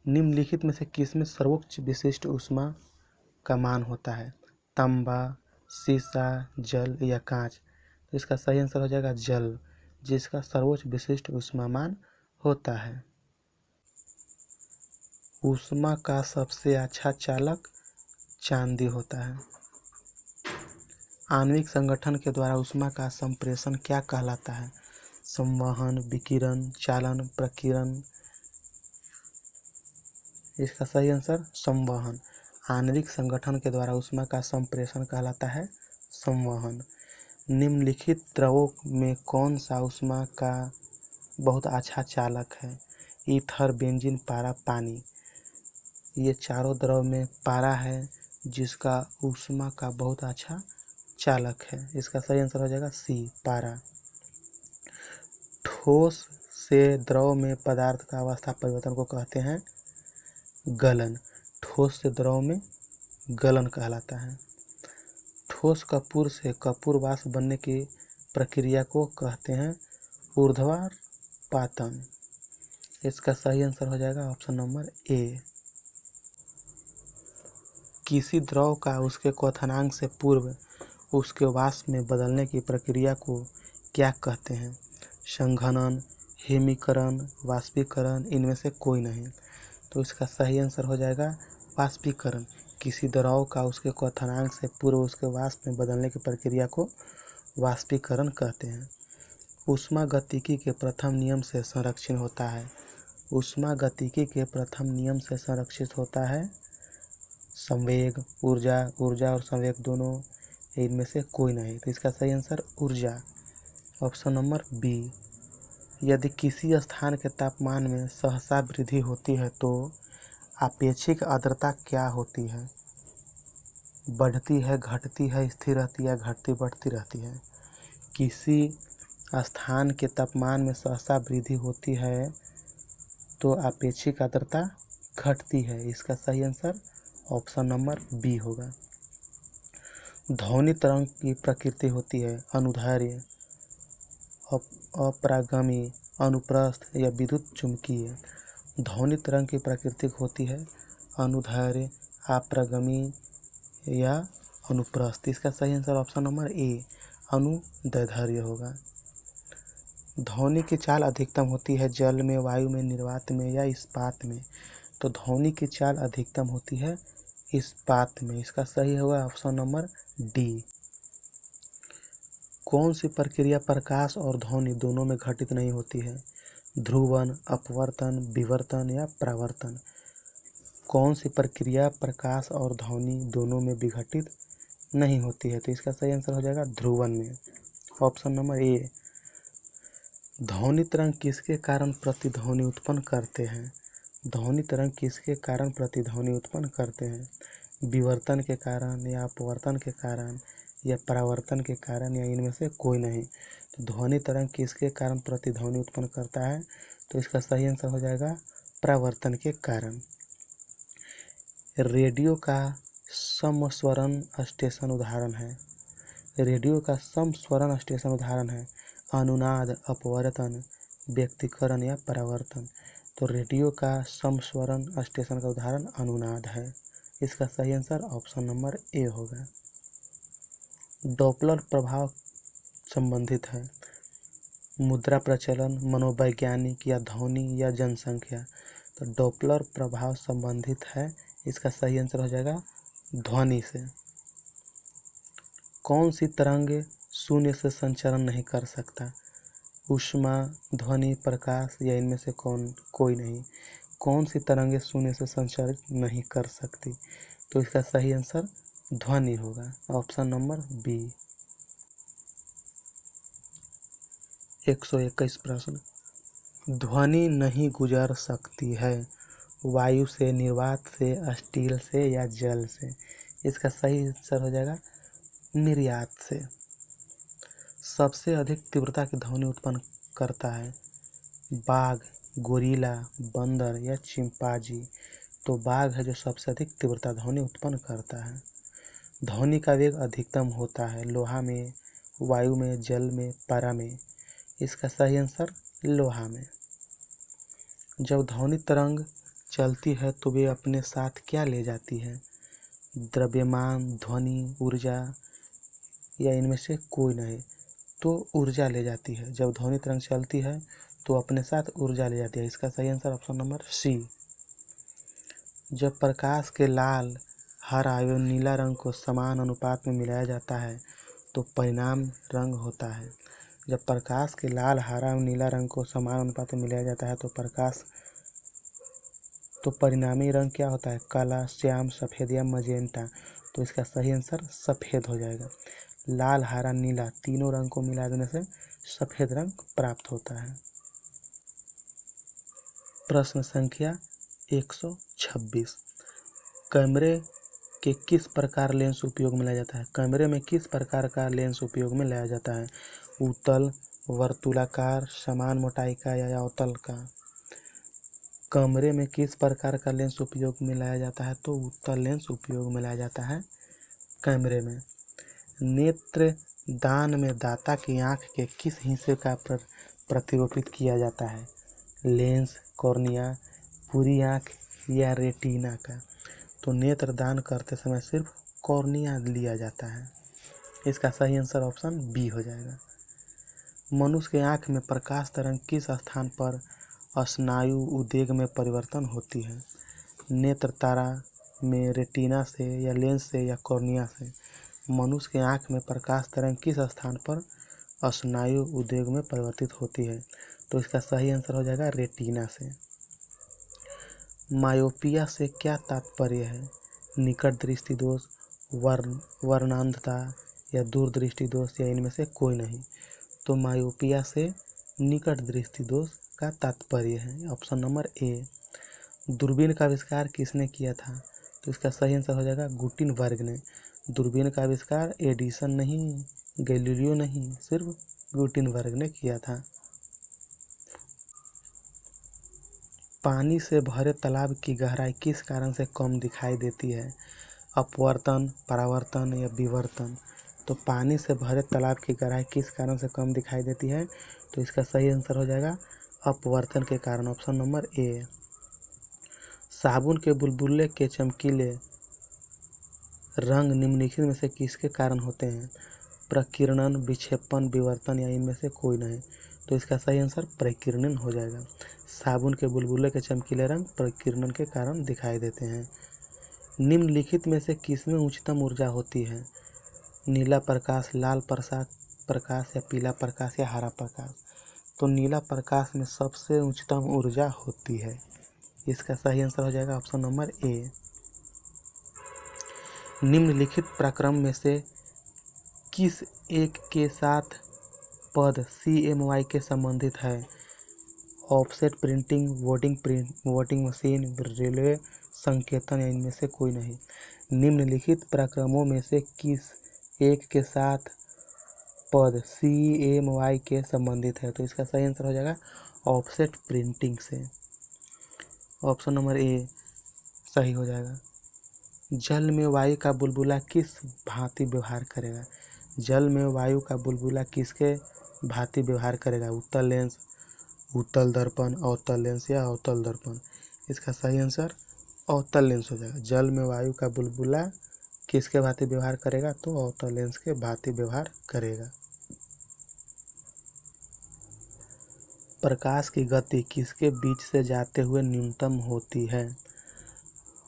निम्नलिखित में से किसमें सर्वोच्च विशिष्ट ऊष्मा का मान होता है? तांबा, सीसा, जल या कांच। तो इसका सही आंसर हो जाएगा जल, जिसका सर्वोच्च विशिष्ट ऊष्मा मान होता है। ऊष्मा का सबसे अच्छा चालक चांदी होता है। आणविक संगठन के द्वारा ऊष्मा का संप्रेषण क्या कहलाता है? संवहन, विकिरण, चालन, प्रकीर्णन। इसका सही आंसर संवहन। आणविक संगठन के द्वारा ऊष्मा का संप्रेषण कहलाता है संवहन। निम्नलिखित द्रवों में कौन सा ऊष्मा का बहुत अच्छा चालक है? ईथर, बेंजीन, पारा, पानी। ये चारों द्रव में पारा है जिसका ऊष्मा का बहुत अच्छा चालक है। इसका सही आंसर हो जाएगा सी, पारा। ठोस से द्रव में पदार्थ का अवस्था परिवर्तन को कहते हैं गलन। ठोस से द्रव में गलन कहलाता है। ठोस कपूर से कपूर वाष्प बनने की प्रक्रिया को कहते हैं ऊर्ध्वाधपातन। इसका सही आंसर हो जाएगा ऑप्शन नंबर ए। किसी द्रव का उसके क्वथनांक से पूर्व उसके वाष्प में बदलने की प्रक्रिया को क्या कहते हैं? संघनन, हिमीकरण, वाष्पीकरण, इनमें से कोई नहीं। तो इसका सही आंसर हो जाएगा वाष्पीकरण। किसी द्रव का उसके क्वथनांक से पूर्व उसके वाष्प में बदलने की प्रक्रिया को वाष्पीकरण कहते हैं। ऊष्मागतिकी के प्रथम नियम से संरक्षित होता है। ऊष्मागतिकी के प्रथम नियम से संरक्षित होता है संवेग, ऊर्जा और संवेग दोनों, इनमें से कोई नहीं। तो इसका सही आंसर ऊर्जा, ऑप्शन नंबर बी। यदि किसी स्थान के तापमान में सहसा वृद्धि होती है तो आपेक्षिक आर्द्रता क्या होती है? बढ़ती है, घटती है, स्थिर रहती है, घटती बढ़ती रहती है। किसी स्थान के तापमान में सहसा वृद्धि होती है तो आपेक्षिक आर्द्रता घटती है। इसका सही आंसर ऑप्शन नंबर बी होगा। ध्वनि तरंग की प्रकृति होती है अनुदैर्ध्य, अपरागमी, अनुप्रस्थ या विद्युत चुम्बकीय। ध्वनि तरंग की प्रकृति होती है अनुदैर्ध्य, अपरागमी या अनुप्रस्थ। इसका सही आंसर ऑप्शन नंबर ए अनुदैर्ध्य होगा। ध्वनि की चाल अधिकतम होती है जल में, वायु में, निर्वात में या इस्पात में। तो ध्वनि की चाल अधिकतम होती है इस्पात में। इसका सही होगा ऑप्शन नंबर डी। कौन सी प्रक्रिया प्रकाश और ध्वनि दोनों में घटित नहीं होती है? ध्रुवन, अपवर्तन, विवर्तन या परावर्तन। कौन सी प्रक्रिया प्रकाश और ध्वनि दोनों में विघटित नहीं होती है? तो इसका सही आंसर हो जाएगा ध्रुवन में, ऑप्शन नंबर ए। ध्वनि तरंग किसके कारण प्रतिध्वनि उत्पन्न करते हैं? ध्वनि तरंग किसके कारण प्रतिध्वनि उत्पन्न करते हैं? विवर्तन के कारण या अपवर्तन के कारण या परावर्तन के कारण या इनमें से कोई नहीं। तो ध्वनि तरंग किसके कारण प्रतिध्वनि उत्पन्न करता है? तो इसका सही आंसर हो जाएगा परावर्तन के कारण। रेडियो का समस्वरण स्टेशन उदाहरण है। रेडियो का समस्वरण स्टेशन उदाहरण है अनुनाद, अपवर्तन, व्यक्तीकरण या परावर्तन। तो रेडियो का समस्वरण स्टेशन का उदाहरण अनुनाद है। इसका सही आंसर ऑप्शन नंबर ए होगा। डॉपलर प्रभाव संबंधित है मुद्रा प्रचलन, मनोवैज्ञानिक या ध्वनि या जनसंख्या। तो डॉपलर प्रभाव संबंधित है, इसका सही आंसर हो जाएगा ध्वनि से। कौन सी तरंग शून्य से संचरण नहीं कर सकता? ऊष्मा, ध्वनि, प्रकाश या इनमें से कोई नहीं। कौन सी तरंगें शून्य से संचरित नहीं कर सकती? तो इसका सही आंसर ध्वनि होगा, ऑप्शन नंबर बी। 121 प्रश्न। ध्वनि नहीं गुजर सकती है वायु से, निर्वात से, स्टील से या जल से? इसका सही आंसर हो जाएगा निर्यात से। सबसे अधिक तीव्रता की ध्वनि उत्पन्न करता है बाघ, गोरिल्ला, बंदर या चिंपांजी? तो बाघ है जो सबसे अधिक तीव्रता ध्वनि उत्पन्न करता है। ध्वनि का वेग अधिकतम होता है लोहा में, वायु में, जल में, पारा में? इसका सही आंसर लोहा में। जब ध्वनि तरंग चलती है तो वे अपने साथ क्या ले जाती है? द्रव्यमान, ध्वनि, ऊर्जा या इनमें से कोई नहीं? तो ऊर्जा ले जाती है। जब ध्वनि तरंग चलती है तो अपने साथ ऊर्जा ले जाती है। इसका सही आंसर ऑप्शन नंबर सी। जब प्रकाश के लाल, हरा एवं नीला रंग को समान अनुपात में मिलाया जाता है तो परिणाम रंग होता है। जब प्रकाश के लाल, हरा एवं नीला रंग को समान अनुपात में मिलाया जाता है तो परिणामी रंग क्या होता है? काला, श्याम, सफ़ेद या मजेंटा? तो इसका सही आंसर सफ़ेद हो जाएगा। लाल, हरा, नीला तीनों रंग को मिला देने से सफ़ेद रंग प्राप्त होता है। प्रश्न संख्या 126। कैमरे के किस प्रकार लेंस उपयोग में लाया जाता है? कैमरे में किस प्रकार का लेंस उपयोग में लाया जाता है? उत्तल, वर्तुलाकार, समान मोटाई का या अवतल का? कैमरे में किस प्रकार का लेंस उपयोग में लाया जाता है? तो उत्तल लेंस उपयोग में लाया जाता है कैमरे में। नेत्र दान में दाता की आँख के किस हिस्से का प्रतिरोपित किया जाता है? लेंस, कॉर्निया, पूरी आँख या रेटिना का? तो नेत्र दान करते समय सिर्फ कॉर्निया लिया जाता है। इसका सही आंसर ऑप्शन बी हो जाएगा। मनुष्य के आँख में प्रकाश तरंग किस स्थान पर स्नायु उद्वेग में परिवर्तन होती है? नेत्र तारा में, रेटिना से या लेंस से या कॉर्निया से? मनुष्य के आँख में प्रकाश तरंग किस स्थान पर स्नायु उद्वेग में परिवर्तित होती है? तो इसका सही आंसर हो जाएगा रेटिना से। मायोपिया से क्या तात्पर्य है? निकट दृष्टि दोष, वर्णांधता या दूरदृष्टि दोष या इनमें से कोई नहीं? तो मायोपिया से निकट दृष्टि दोष का तात्पर्य है, ऑप्शन नंबर ए। दूरबीन का आविष्कार किसने किया था? तो इसका सही आंसर हो जाएगा गुटेनबर्ग ने। दूरबीन का आविष्कार एडिसन नहीं, गैलीलियो नहीं, सिर्फ गुटेनबर्ग ने किया था। पानी से भरे तालाब की गहराई किस कारण से कम दिखाई देती है? अपवर्तन, परावर्तन या विवर्तन? तो पानी से भरे तालाब की गहराई किस कारण से कम दिखाई देती है? तो इसका सही आंसर हो जाएगा अपवर्तन के कारण, ऑप्शन नंबर ए। साबुन के बुलबुले के चमकीले रंग निम्नलिखित में से किसके कारण होते हैं? प्रकीर्णन, विक्षेपण, विवर्तन या इनमें से कोई नहीं? तो इसका सही आंसर प्रकीर्णन हो जाएगा। साबुन के बुलबुले के चमकीले रंग प्रकीर्णन के कारण दिखाई देते हैं। निम्नलिखित में से किसमें उच्चतम ऊर्जा होती है? नीला प्रकाश, लाल प्रकाश या पीला प्रकाश या हरा प्रकाश? तो नीला प्रकाश में सबसे उच्चतम ऊर्जा होती है। इसका सही आंसर हो जाएगा ऑप्शन नंबर ए। निम्नलिखित प्रक्रम में से किस एक के साथ पद CMY के संबंधित है? Offset printing, voting machine, railway संकेतन या इनमें से कोई नहीं? निम्नलिखित प्रक्रमों में से किस एक के साथ पद CMY के संबंधित है? तो इसका सही आंसर हो जाएगा ऑफसेट प्रिंटिंग से, ऑप्शन नंबर ए सही हो जाएगा। जल में वायु का बुलबुला किस भांति व्यवहार करेगा? जल में वायु का बुलबुला किसके भांति व्यवहार करेगा? उत्तल लेंस, उत्तल दर्पण, अवतल लेंस या अवतल दर्पण। इसका सही आंसर अवतल लेंस हो जाएगा। जल में वायु का बुलबुला किसके भांति व्यवहार करेगा? तो अवतल लेंस के भांति व्यवहार करेगा। प्रकाश की गति किसके बीच से जाते हुए न्यूनतम होती है?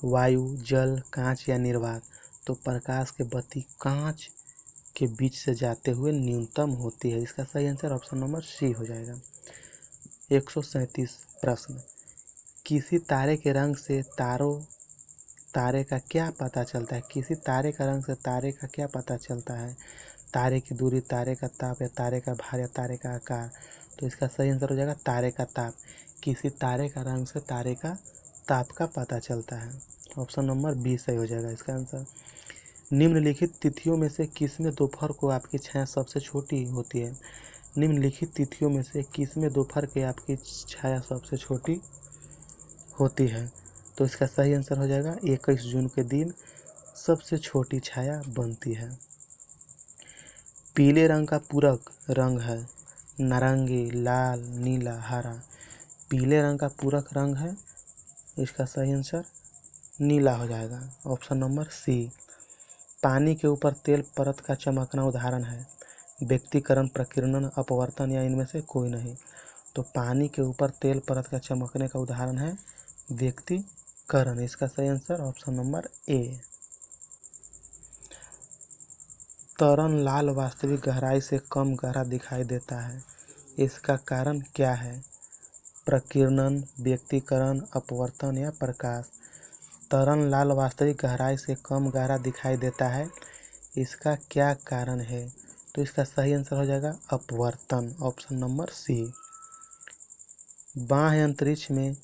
वायु, जल, कांच या निर्वात? तो प्रकाश की गति कांच के बीच से जाते हुए न्यूनतम होती है। इसका सही आंसर ऑप्शन नंबर सी हो जाएगा। 137 प्रश्न, किसी तारे के रंग से तारे का क्या पता चलता है? किसी तारे का रंग से तारे का क्या पता चलता है? तारे की दूरी, तारे का ताप या तारे का भार या तारे का आकार? तो इसका सही आंसर हो जाएगा तारे का ताप। किसी तारे का रंग से तारे का ताप का पता चलता है। ऑप्शन नंबर बी सही हो जाएगा इसका आंसर। निम्नलिखित तिथियों में से किसमें दोपहर को आपकी छाया सबसे छोटी होती है? निम्नलिखित तिथियों में से किसमें दोपहर के आपकी छाया सबसे छोटी होती है? तो इसका सही आंसर हो जाएगा 21 जून के दिन सबसे छोटी छाया बनती है। पीले रंग का पूरक रंग है नारंगी, लाल, नीला, हरा। पीले रंग का पूरक रंग है, इसका सही आंसर नीला हो जाएगा। Option number C. पानी के ऊपर तेल परत का चमकना उदाहरण है? व्यक्तिकरण, प्रकीर्णन, अपवर्तन या इनमें से कोई नहीं? तो पानी के ऊपर तेल परत का चमकने का उदाहरण है व्यक्तिकरण। इसका सही आंसर ऑप्शन नंबर ए। तरल लाल वास्तविक गहराई से कम गहरा दिखाई देता है, इसका कारण क्या है? प्रकीर्णन, व्यक्तिकरण, अपवर्तन या प्रकाश? तरल लाल वास्तविक गहराई से कम गहरा दिखाई देता है, इसका क्या कारण है? तो इसका सही आंसर हो जाएगा अपवर्तन। Option number C. बाह्य अंतरिक्ष में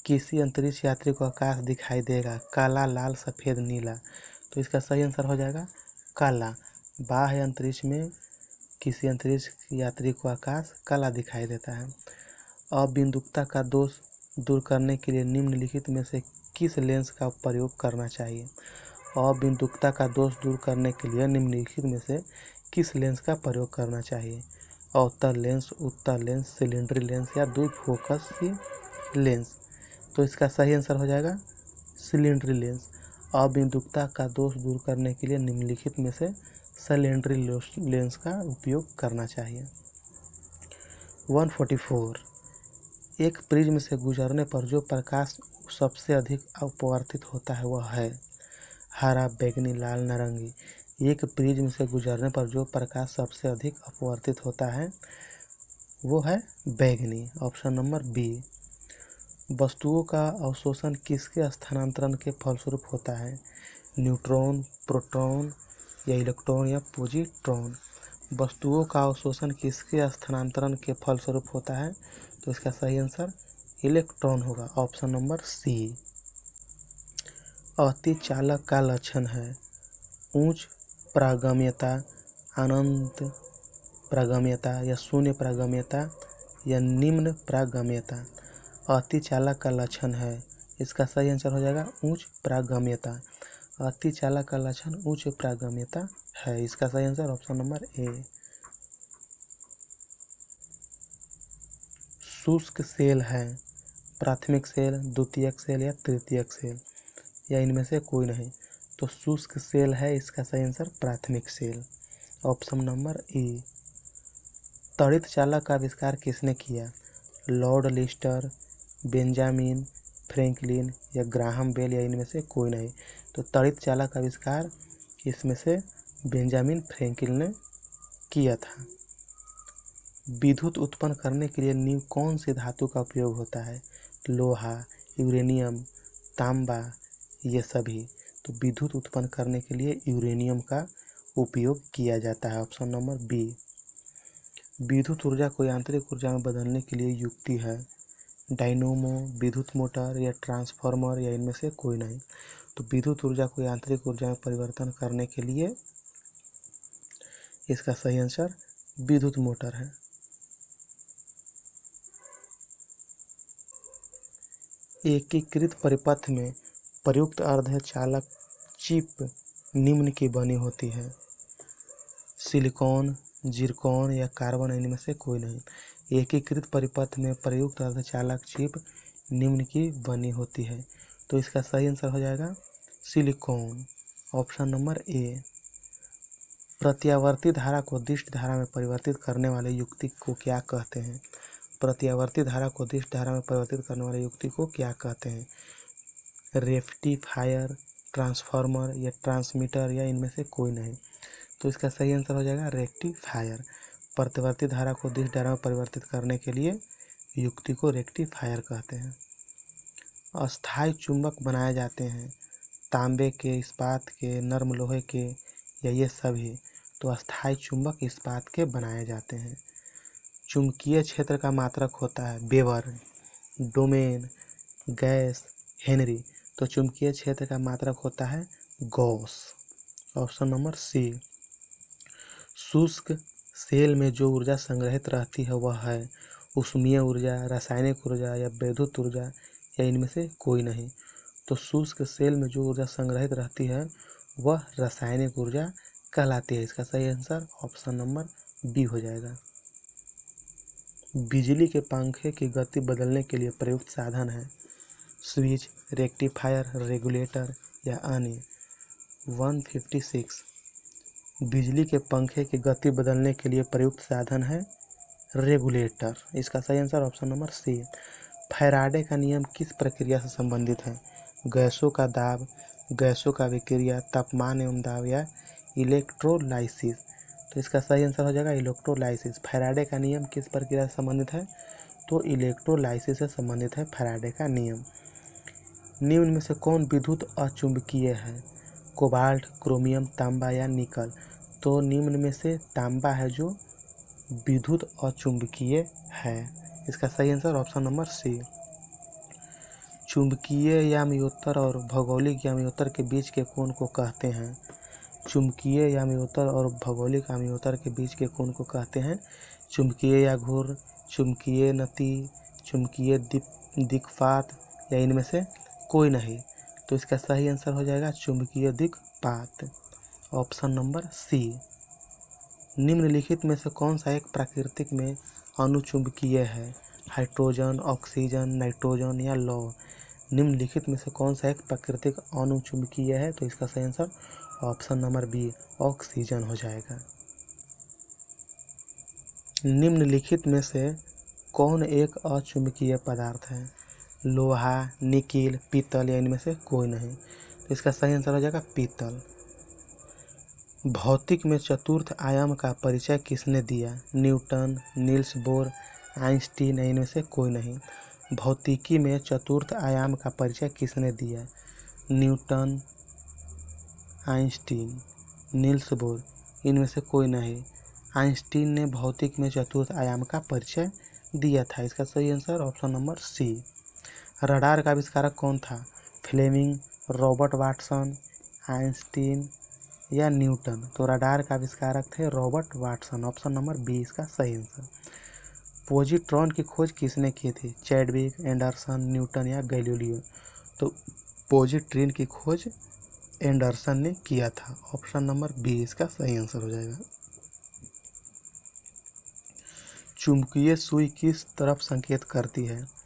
किसी अंतरिक्ष यात्री को आकाश दिखाई देगा? काला, लाल, सफ़ेद, नीला? तो इसका सही आंसर हो जाएगा काला। बाह्य अंतरिक्ष में किसी अंतरिक्ष यात्री को आकाश काला दिखाई देता है। अबिंदुकता का दोष दूर करने के लिए निम्नलिखित में से किस लेंस का प्रयोग करना चाहिए? अबिंदुकता का दोष दूर करने के लिए निम्नलिखित में से किस लेंस का प्रयोग करना चाहिए? अवतल लेंस, उत्तल लेंस, सिलेंडरी लेंस या द्विफोकस लेंस? तो इसका सही आंसर हो जाएगा सिलेंडरी लेंस। अबिंदुकता का दोष दूर करने के लिए निम्नलिखित में से सिलेंडरी लेंस का उपयोग करना चाहिए। 144, एक प्रिज्म से गुजरने पर जो प्रकाश सबसे अधिक अपवर्तित होता है वह है? हरा, बैंगनी, लाल, नारंगी? एक प्रिज्म से गुजरने पर जो प्रकाश सबसे अधिक अपवर्तित होता है वो है बैंगनी। Option number B. वस्तुओं का अवशोषण किसके स्थानांतरण के फलस्वरूप होता है? न्यूट्रॉन, प्रोटॉन या इलेक्ट्रॉन या पॉजिट्रॉन? वस्तुओं का अवशोषण किसके स्थानांतरण के फलस्वरूप होता है? तो इसका सही आंसर इलेक्ट्रॉन होगा। Option number C. अति चालक का लक्षण है? उच्च प्रागम्यता, अनंत प्रागम्यता या शून्य प्रागम्यता या निम्न प्रागम्यता? अति चालक का लक्षण है, इसका सही आंसर हो जाएगा उच्च प्रागम्यता। अति चालक का लक्षण उच्च प्रागम्यता है, इसका सही आंसर ऑप्शन नंबर ए। शुष्क सेल है? प्राथमिक सेल, द्वितीयक सेल या तृतीयक सेल या इनमें से कोई नहीं? तो शुष्क सेल है, इसका सही आंसर प्राथमिक सेल। Option number E. तड़ित चालक का आविष्कार किसने किया? लॉर्ड लिस्टर, बेंजामिन फ्रैंकलिन या ग्राहम बेल या इनमें से कोई नहीं? तो तड़ित चालक का आविष्कार इसमें से बेंजामिन फ्रैंकलिन ने किया था। विद्युत उत्पन्न करने के लिए कौन सी धातु का उपयोग होता है? लोहा, यूरेनियम, तांबा, ये सभी? तो विद्युत उत्पन्न करने के लिए यूरेनियम का उपयोग किया जाता है। Option number B. विद्युत ऊर्जा को यांत्रिक ऊर्जा में बदलने के लिए युक्ति है? डायनोमो, विद्युत मोटर या ट्रांसफार्मर या इनमें से कोई नहीं? तो विद्युत ऊर्जा को यांत्रिक ऊर्जा में परिवर्तन करने के लिए इसका सही आंसर विद्युत मोटर है। एकीकृत परिपथ में प्रयुक्त अर्धचालक चिप निम्न की बनी होती है? सिलिकॉन, जिरकॉन या कार्बन, इनमें से कोई नहीं। एकीकृत परिपथ में प्रयुक्त अर्धचालक चिप निम्न की बनी होती है। तो इसका सही आंसर हो जाएगा सिलिकॉन, ऑप्शन नंबर ए। प्रत्यावर्ती धारा को दिष्ट धारा में परिवर्तित करने वाले युक्ति को क्या कहते हैं? प्रत्यावर्ती धारा को दिष्ट धारा में परिवर्तित करने वाले युक्ति को क्या कहते हैं? रेक्टिफायर, ट्रांसफार्मर या ट्रांसमीटर या इनमें से कोई नहीं। तो इसका सही आंसर हो जाएगा रेक्टिफायर। प्रत्यावर्ती धारा को दिष्ट धारा में परिवर्तित करने के लिए युक्ति को रेक्टिफायर कहते हैं। अस्थायी चुंबक बनाए जाते हैं तांबे के, इस्पात के, नर्म लोहे के या ये सभी? तो अस्थायी चुंबक इस्पात के बनाए जाते हैं। चुंबकीय क्षेत्र का मात्रक होता है वेबर, डोमेन, गैस, हेनरी। तो चुंबकीय क्षेत्र का मात्रक होता है गॉस, ऑप्शन नंबर सी। शुष्क सेल में जो ऊर्जा संग्रहित रहती है वह है ऊष्मीय ऊर्जा, रासायनिक ऊर्जा या विद्युत ऊर्जा या इनमें से कोई नहीं। तो शुष्क सेल में जो ऊर्जा संग्रहित रहती है वह रासायनिक ऊर्जा कहलाती है। इसका सही आंसर ऑप्शन नंबर बी हो जाएगा। बिजली के पंखे की गति बदलने के लिए प्रयुक्त साधन है स्विच, रेक्टिफायर, रेगुलेटर या अन्य? 156। बिजली के पंखे की गति बदलने के लिए प्रयुक्त साधन है रेगुलेटर। इसका सही answer option number C. Faraday का नियम किस प्रक्रिया से संबंधित है? गैसों का दाब, गैसों का विक्रिया, तापमान एवं दाब या इलेक्ट्रोलाइसिस? तो इसका सही आंसर हो जाएगा इलेक्ट्रोलाइसिस। फैराडे का नियम किस प्रक्रिया से संबंधित है? तो इलेक्ट्रोलाइसिस से संबंधित है फैराडे का नियम। निम्न में से कौन विद्युत अचुंबकीय है? कोबाल्ट, क्रोमियम, तांबा या निकल? तो निम्न में से तांबा है जो विद्युत अचुंबकीय है। इसका सही आंसर ऑप्शन नंबर सी। चुंबकीय याम्योत्तर और भौगोलिक याम्योत्तर के बीच के कोण को कहते हैं? चुंबकीय याम्योत्तर और भौगोलिक याम्योत्तर के बीच के कोण को कहते हैं चुंबकीय याघूर्ण, चुंबकीय नति, चुंबकीय दिक्पात या इनमें से कोई नहीं। तो इसका सही आंसर हो जाएगा चुंबकीय दिक्पात, ऑप्शन नंबर सी। निम्नलिखित में से कौन सा एक प्राकृतिक में अनुचुंबकीय है? हाइड्रोजन, ऑक्सीजन, नाइट्रोजन या लौह? निम्नलिखित में से कौन सा एक प्राकृतिक अनुचुंबकीय है? तो इसका सही answer option number B oxygen हो जाएगा। निम्नलिखित में से कौन एक अचुंबकीय पदार्थ है? लोहा, निकिल, पीतल या इनमें से कोई नहीं। तो इसका सही आंसर हो जाएगा पीतल। भौतिक में चतुर्थ आयाम का परिचय किसने दिया? न्यूटन, नील्स बोर, आइंस्टीन या इनमें से कोई नहीं। भौतिकी में चतुर्थ आयाम का परिचय किसने दिया? न्यूटन, आइंस्टीन, नील्स बोर, इनमें से कोई नहीं। आइंस्टीन ने भौतिक में चतुर्थ आयाम का परिचय दिया था। इसका सही answer option number C. Radar का आविष्कारक कौन था? फ्लेमिंग, रॉबर्ट वाटसन, आइंस्टीन या न्यूटन? तो रडार का आविष्कारक थे Robert Watson, option number B इसका सही आंसर। पॉजिट्रॉन की खोज किसने की थी? चैडविक, एंडरसन, न्यूटन या गैलीलियो? तो पॉजिट्रॉन की खोज एंडरसन ने किया था, ऑप्शन नंबर बी इसका सही आंसर हो जाएगा। चुंबकीय सुई किस तरफ संकेत करती है?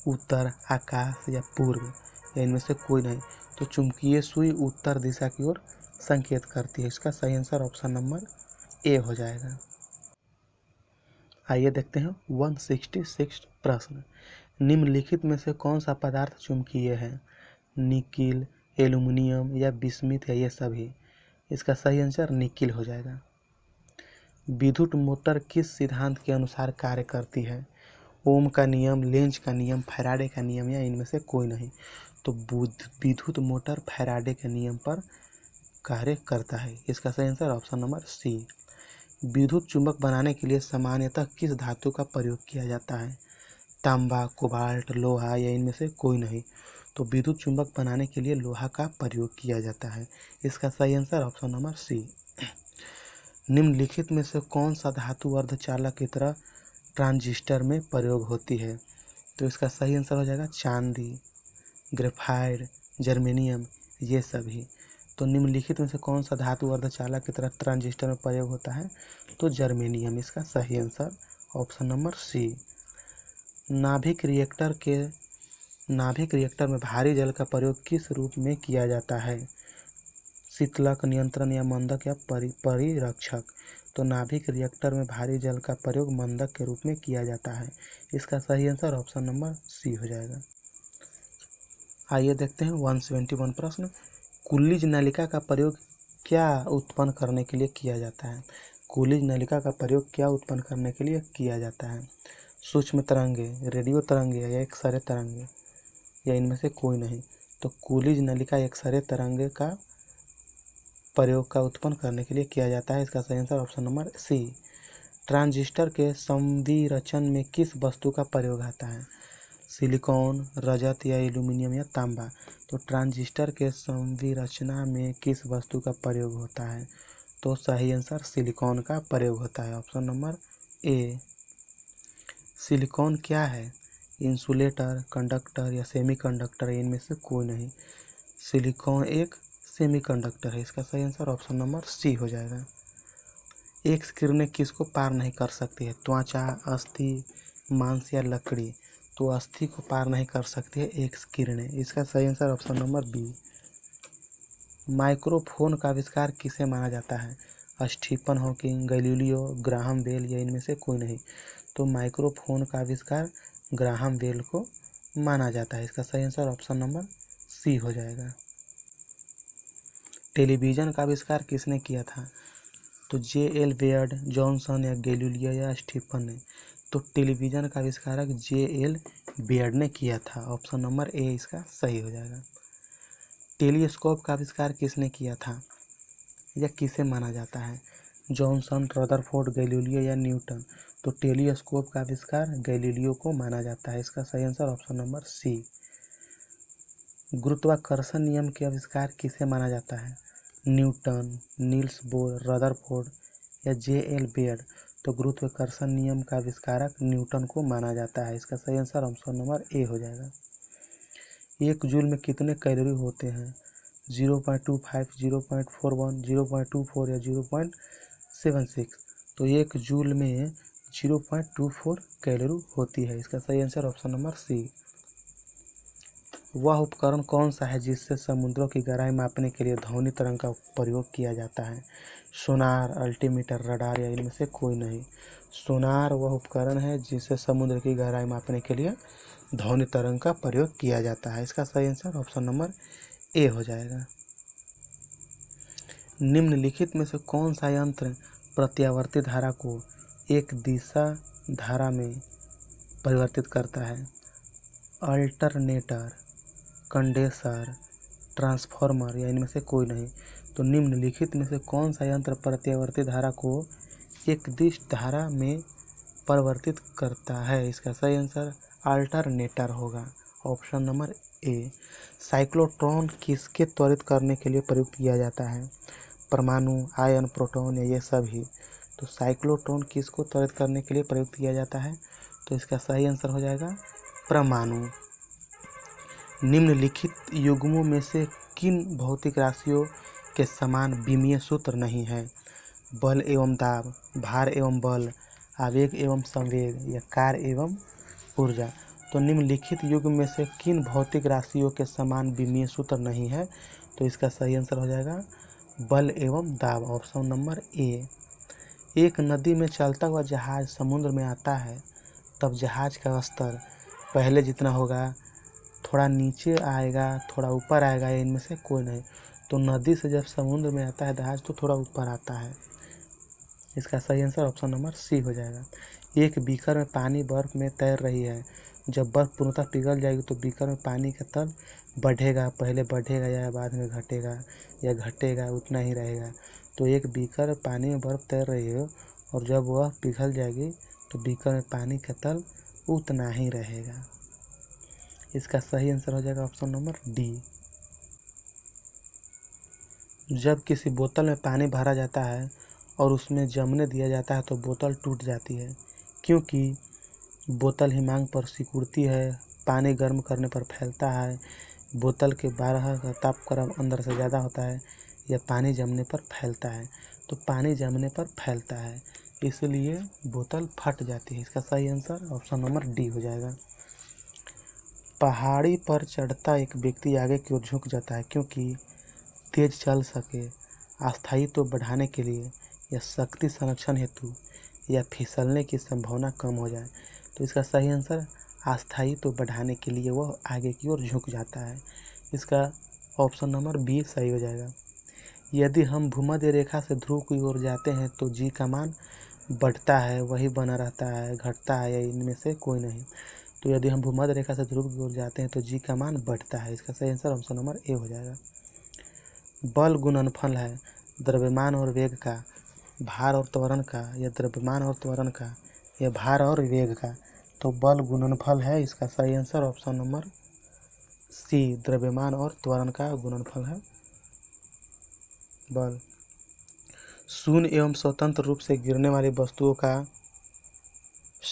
उत्तर, आकाश या पूर्व या इनमें से कोई नहीं। तो चुंबकीय सुई उत्तर दिशा की ओर संकेत करती है। इसका सही आंसर ऑप्शन नंबर ए हो जाएगा। आइए देखते हैं 166 प्रश्न। निम्नलिखित में से कौन सा पदार्थ चुंबकीय है? निकिल, एल्युमिनियम या बिस्मिथ या ये सभी? इसका सही आंसर निकिल हो जाएगा। विद्युत मोटर किस सिद्धांत के अनुसार कार्य करती है? ओम का नियम, लेंज का नियम, फैराडे का नियम या इनमें से कोई नहीं। तो विद्युत मोटर फैराडे के नियम पर कार्य करता है। इसका सही आंसर ऑप्शन नंबर सी। विद्युत चुंबक बनाने के लिए सामान्यतः किस धातु का प्रयोग किया जाता है? तांबा, कोबाल्ट, लोहा या इनमें से कोई नहीं। तो विद्युत चुंबक बनाने के लिए लोहा का प्रयोग किया जाता है। इसका सही आंसर ऑप्शन नंबर सी। निम्नलिखित में से कौन सा धातु अर्धचालक की तरह ट्रांजिस्टर में प्रयोग होती है? तो इसका सही आंसर हो जाएगा चांदी, ग्रेफाइट, जर्मेनियम ये सभी। तो निम्नलिखित में से कौन सा धातु अर्धचालक की तरह ट्रांजिस्टर में प्रयोग होता है? तो जर्मेनियम इसका सही आंसर ऑप्शन नंबर सी। नाभिक रिएक्टर में भारी जल का प्रयोग किस रूप में किया जाता है? शीतलक, नियंत्रण या मंदक या परिरक्षक? तो नाभिक रिएक्टर में भारी जल का प्रयोग मंदक के रूप में किया जाता है। इसका सही आंसर ऑप्शन नंबर सी हो जाएगा। आइए देखते हैं 171 प्रश्न। कुलिज नलिका का प्रयोग क्या उत्पन्न करने के लिए किया जाता है? कुलिज नलिका का प्रयोग क्या उत्पन्न करने के लिए किया जाता है? सूक्ष्म तरंगे, रेडियो तरंगे या एक्सरे तरंगे या इनमें से कोई नहीं? तो कुलिज नलिका एक्सरे तरंगे का प्रयोग का उत्पन्न करने के लिए किया जाता है। इसका सही answer option number C. Transistor के संविरचन में किस वस्तु का प्रयोग आता है? सिलिकॉन, रजत या एल्यूमिनियम या तांबा? तो ट्रांजिस्टर के संविरचना में किस वस्तु का प्रयोग होता है? तो सही आंसर सिलिकॉन का प्रयोग होता है, ऑप्शन नंबर ए। सिलिकॉन क्या है? इंसुलेटर, कंडक्टर या सेमीकंडक्टर? इनमें से कोई नहीं। सिलिकॉन एक सेमीकंडक्टर है। इसका सही आंसर ऑप्शन नंबर सी हो जाएगा। एक्स किरणें किसको पार नहीं कर सकती है? त्वचा, अस्थि, मांस या लकड़ी? तो अस्थि को पार नहीं कर सकती है एक्स किरणें। इसका सही answer option number B. Microphone का आविष्कार किसे माना जाता है? Stephen Hawking, Galileo, Graham Bell या इनमें से कोई नहीं? तो माइक्रोफोन का आविष्कार ग्राहम बेल को माना जाता है। इसका सही आंसर ऑप्शन नंबर सी हो जाएगा। टेलीविज़न का आविष्कार किसने किया था? तो जे.एल. बेयर्ड, जॉनसन या गैलीलियो या स्टीफन ने? तो टेलीविज़न का आविष्कारक जे.एल. बेयर्ड ने किया था, ऑप्शन नंबर ए इसका सही हो जाएगा। टेलीस्कोप का आविष्कार किसने किया था या किसे माना जाता है? जॉनसन, रदरफोर्ड, गैलीलियो या न्यूटन? तो टेलीस्कोप का आविष्कार गैलीलियो को माना जाता है। इसका सही आंसर ऑप्शन नंबर सी। गुरुत्वाकर्षण नियम के आविष्कार किसे माना जाता है? न्यूटन, नील्स बोर, रदरफोर्ड या जे.एल. बेयर्ड? तो गुरुत्वाकर्षण नियम का आविष्कारक न्यूटन को माना जाता है। इसका सही आंसर ऑप्शन नंबर ए हो जाएगा। एक जूल में कितने कैलोरी होते हैं? 0.25, 0.41, 0.24 या 0.76? तो एक जूल में 0.24 कैलोरी होती है। इसका सही आंसर ऑप्शन नंबर सी। वह उपकरण कौन सा है जिससे समुद्रों की गहराई मापने के लिए ध्वनि तरंग का प्रयोग किया जाता है? सोनार, अल्टीमीटर, रडार या इनमें से कोई नहीं? सोनार वह उपकरण है जिससे समुद्र की गहराई मापने के लिए ध्वनि तरंग का प्रयोग किया जाता है। इसका सही आंसर ऑप्शन नंबर ए हो जाएगा। निम्नलिखित में से कौन सा यंत्र प्रत्यावर्ती धारा को एक दिशा धारा में परिवर्तित करता है? अल्टरनेटर, कंडेंसर, ट्रांसफार्मर या इनमें से कोई नहीं? तो निम्नलिखित में से कौन सा यंत्र प्रत्यावर्ती धारा को एक दिश धारा में परिवर्तित करता है? इसका सही आंसर अल्टरनेटर होगा, ऑप्शन नंबर ए। साइक्लोट्रॉन किसके त्वरित करने के लिए प्रयुक्त किया जाता है? परमाणु, आयन, प्रोटॉन या ये सभी? तो साइक्लोट्रॉन किसको त्वरित करने के लिए प्रयुक्त किया जाता है? तो इसका सही आंसर हो जाएगा परमाणु। निम्नलिखित युग्मों में से किन भौतिक राशियों के समान विमीय सूत्र नहीं है? बल एवं दाब, भार एवं बल, आवेग एवं संवेग या कार्य एवं ऊर्जा? तो निम्नलिखित युग्म में से किन भौतिक राशियों के समान विमीय सूत्र नहीं है? तो इसका सही आंसर हो जाएगा बल एवं दाब, ऑप्शन नंबर ए। एक नदी में चलता हुआ जहाज समुद्र में आता है तब जहाज का स्तर पहले जितना होगा, थोड़ा नीचे आएगा, थोड़ा ऊपर आएगा, इनमें से कोई नहीं? तो नदी से जब समुद्र में आता है जहाज तो थोड़ा ऊपर आता है। इसका सही आंसर ऑप्शन नंबर सी हो जाएगा। एक बीकर में पानी बर्फ में तैर रही है। जब बर्फ पूर्णतः पिघल जाएगी तो बीकर में पानी का तल बढ़ेगा, पहले बढ़ेगा या बाद में घटेगा या घटेगा, उतना ही रहेगा। तो एक बीकर पानी में बर्फ तैर रही है और जब वह पिघल जाएगी तो बीकर में पानी का तल उतना ही रहेगा। इसका सही आंसर हो जाएगा ऑप्शन नंबर डी। जब किसी बोतल में पानी भरा जाता है और उसमें जमने दिया जाता है तो बोतल टूट जाती है, क्योंकि बोतल हिमांक पर सिकुड़ती है, पानी गर्म करने पर फैलता है, बोतल के बाहर का तापक्रम अंदर से ज़्यादा होता है या पानी जमने पर फैलता है। तो पानी जमने पर फैलता है, इसलिए बोतल फट जाती है। इसका सही आंसर ऑप्शन नंबर डी हो जाएगा। पहाड़ी पर चढ़ता एक व्यक्ति आगे की ओर झुक जाता है क्योंकि तेज चल सके, अस्थायित्व बढ़ाने के लिए, या शक्ति संरक्षण हेतु, या फिसलने की संभावना कम हो जाए। तो इसका सही आंसर अस्थायित्व बढ़ाने के लिए वह आगे की ओर झुक जाता है। इसका ऑप्शन नंबर बी सही हो जाएगा। यदि हम भूमध्य रेखा से ध्रुव की ओर जाते हैं तो जी का मान बढ़ता है, वही बना रहता है, घटता है, या इनमें से कोई नहीं। तो यदि हम भूमध्य रेखा से ध्रुव की ओर जाते हैं तो जी का मान बढ़ता है। इसका सही आंसर ऑप्शन नंबर ए हो जाएगा। बल गुणनफल है द्रव्यमान और वेग का, भार और त्वरण का, या द्रव्यमान और त्वरण का, या भार और वेग का। तो बल गुणनफल है। इसका सही आंसर ऑप्शन नंबर सी, द्रव्यमान और त्वरण का गुणनफल है बल। शून्य एवं स्वतंत्र रूप से गिरने वाली वस्तुओं का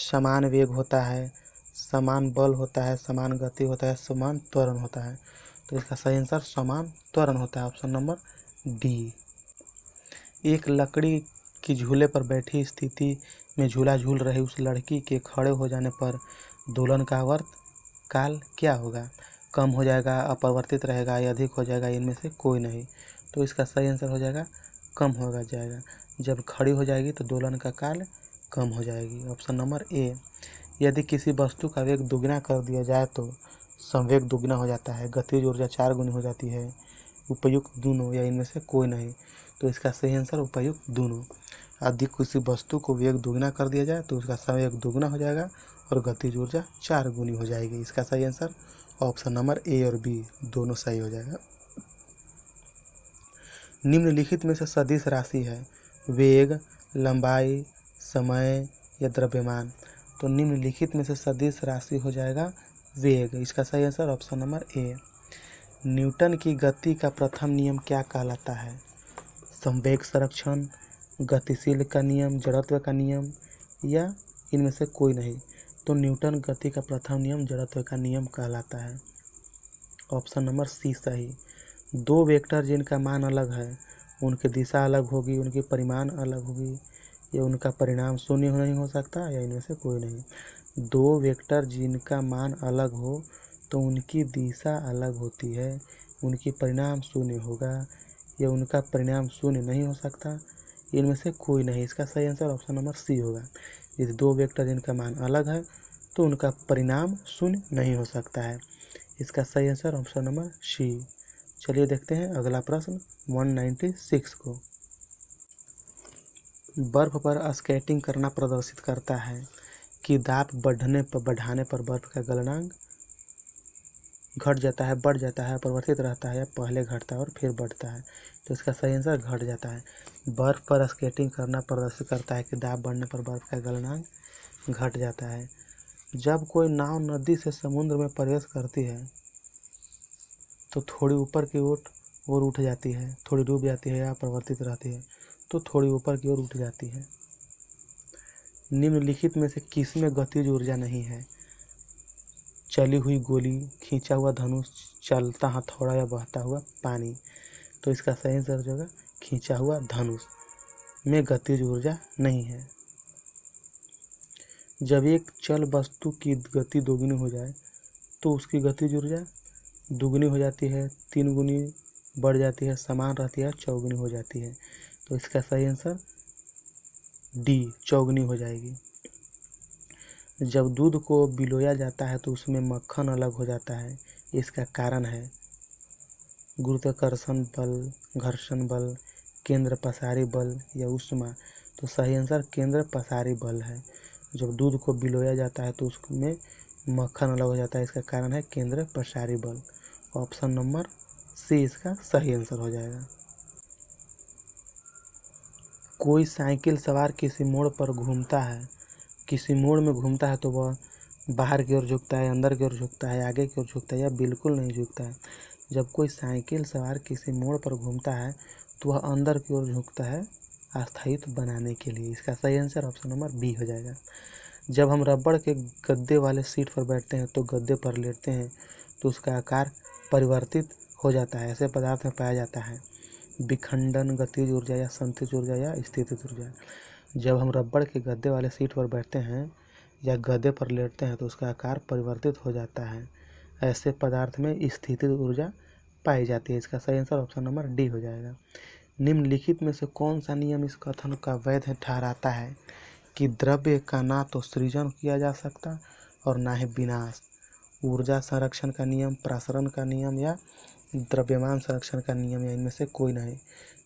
समान वेग होता है, समान बल होता है, समान गति होता है, समान त्वरण होता है। तो इसका सही आंसर समान त्वरण होता है, ऑप्शन नंबर डी। एक लकड़ी की झूले पर बैठी स्थिति में झूला झूल रही उस लड़की के खड़े हो जाने पर दोलन का आवर्त काल क्या होगा? कम हो जाएगा, अपरिवर्तित रहेगा, या अधिक हो जाएगा, इनमें से कोई नहीं। तो इसका सही आंसर हो जाएगा कम होगा जाएगा। जब खड़ी हो जाएगी तो दोलन का काल कम हो जाएगी, ऑप्शन नंबर ए। यदि किसी वस्तु का वेग दुगना कर दिया जाए तो संवेग दुगना हो जाता है, गतिज ऊर्जा 4 गुनी हो जाती है, उपयुक्त दोनों, या इनमें से कोई नहीं। तो इसका सही आंसर उपयुक्त दोनों। यदि किसी वस्तु को वेग दुगना कर दिया जाए तो उसका संवेग दुगना हो जाएगा और गतिज ऊर्जा 4 गुनी हो जाएगी। इसका सही आंसर ऑप्शन नंबर ए और बी दोनों सही हो जाएगा। निम्नलिखित में से सदिश राशि है वेग, लंबाई, समय या द्रव्यमान। तो निम्नलिखित में से सदिश राशि हो जाएगा वेग। इसका सही answer option number A. Newton की गति का प्रथम नियम क्या कहलाता है? संवेग संरक्षण, गतिशील का नियम, जड़त्व का नियम, या इनमें से कोई नहीं। तो न्यूटन गति का प्रथम नियम जड़त्व का नियम कहलाता है, ऑप्शन नंबर सी सही। दो वेक्टर जिनका मान अलग है उनकी दिशा अलग होगी, उनकी परिमाण अलग होगी, या उनका परिणाम शून्य नहीं हो सकता, या इनमें से कोई नहीं। दो वेक्टर जिनका मान अलग हो तो उनकी दिशा अलग होती है, उनकी परिणाम शून्य होगा, या उनका परिणाम शून्य नहीं हो सकता, इनमें से कोई नहीं। इसका सही आंसर ऑप्शन नंबर सी होगा। यदि दो वेक्टर जिनका मान अलग है तो उनका परिणाम शून्य नहीं हो सकता है। इसका सही आंसर ऑप्शन नंबर सी। चलिए देखते हैं अगला प्रश्न 196 को। बर्फ पर स्केटिंग करना प्रदर्शित करता है कि दाब बढ़ाने पर बर्फ का गलनांक घट जाता है, बढ़ जाता है, परिवर्तित रहता है, या पहले घटता है और फिर बढ़ता है। तो इसका सही आंसर घट जाता है। बर्फ पर स्केटिंग करना प्रदर्शित करता है कि दाब बढ़ने पर बर्फ का गलनांक घट जाता है। जब कोई नाव नदी से समुद्र में प्रवेश करती है तो थोड़ी ऊपर की ओर उठ जाती है, थोड़ी डूब जाती है, या परिवर्तित रहती है तो थोड़ी ऊपर की ओर उठ जाती है। निम्नलिखित में से किसमें गतिज ऊर्जा नहीं है? चली हुई गोली, खींचा हुआ धनुष, चलता हथौड़ा, या बहता हुआ पानी। तो इसका सही आंसर जो होगा खींचा हुआ धनुष में गतिज ऊर्जा नहीं है। जब एक चल वस्तु की गति दोगुनी हो जाए तो उसकी गतिज ऊर्जा दुगनी हो जाती है, 3 गुनी बढ़ जाती है, समान रहती है, चौगुनी हो जाती है। तो इसका सही आंसर डी, चौगुनी हो जाएगी। जब दूध को बिलोया जाता है तो उसमें मक्खन अलग हो जाता है, इसका कारण है गुरुत्वाकर्षण बल, घर्षण बल, केंद्र पसारी बल, या ऊष्मा। तो सही आंसर केंद्र पसारी बल है। जब दूध को बिलोया जाता है तो उसमें मक्खन अलग हो जाता है, इसका कारण है केंद्र पसारी बल। ऑप्शन नंबर सी इसका सही आंसर हो जाएगा। कोई साइकिल सवार किसी मोड़ पर घूमता है, किसी मोड़ में घूमता है तो वह बाहर की ओर झुकता है, अंदर की ओर झुकता है, आगे की ओर झुकता है, या बिल्कुल नहीं झुकता है। जब कोई साइकिल सवार किसी मोड़ पर घूमता है तो वह अंदर की ओर झुकता है अस्थायित्व बनाने के लिए। इसका सही आंसर ऑप्शन नंबर बी हो जाएगा। जब हम रबड़ के गद्दे वाले सीट पर बैठते हैं तो गद्दे पर लेटते हैं तो उसका आकार परिवर्तित हो जाता है, ऐसे पदार्थ में पाया जाता है विखंडन गतिज ऊर्जा या संतुलित ऊर्जा या स्थितिज ऊर्जा। जब हम रबड़ के गद्दे वाले सीट पर बैठते हैं या गद्दे पर लेटते हैं तो उसका आकार परिवर्तित हो जाता है। ऐसे पदार्थ में स्थितिज ऊर्जा पाई जाती है। इसका सही आंसर ऑप्शन नंबर डी हो जाएगा। निम्नलिखित में से कौन सा नियम इस कथन का वैध ठहराता है कि द्रव्य का ना तो सृजन किया जा सकता और ना ही विनाश? ऊर्जा संरक्षण का नियम, प्रसरण का नियम या द्रव्यमान संरक्षण का नियम, या इनमें से कोई नहीं।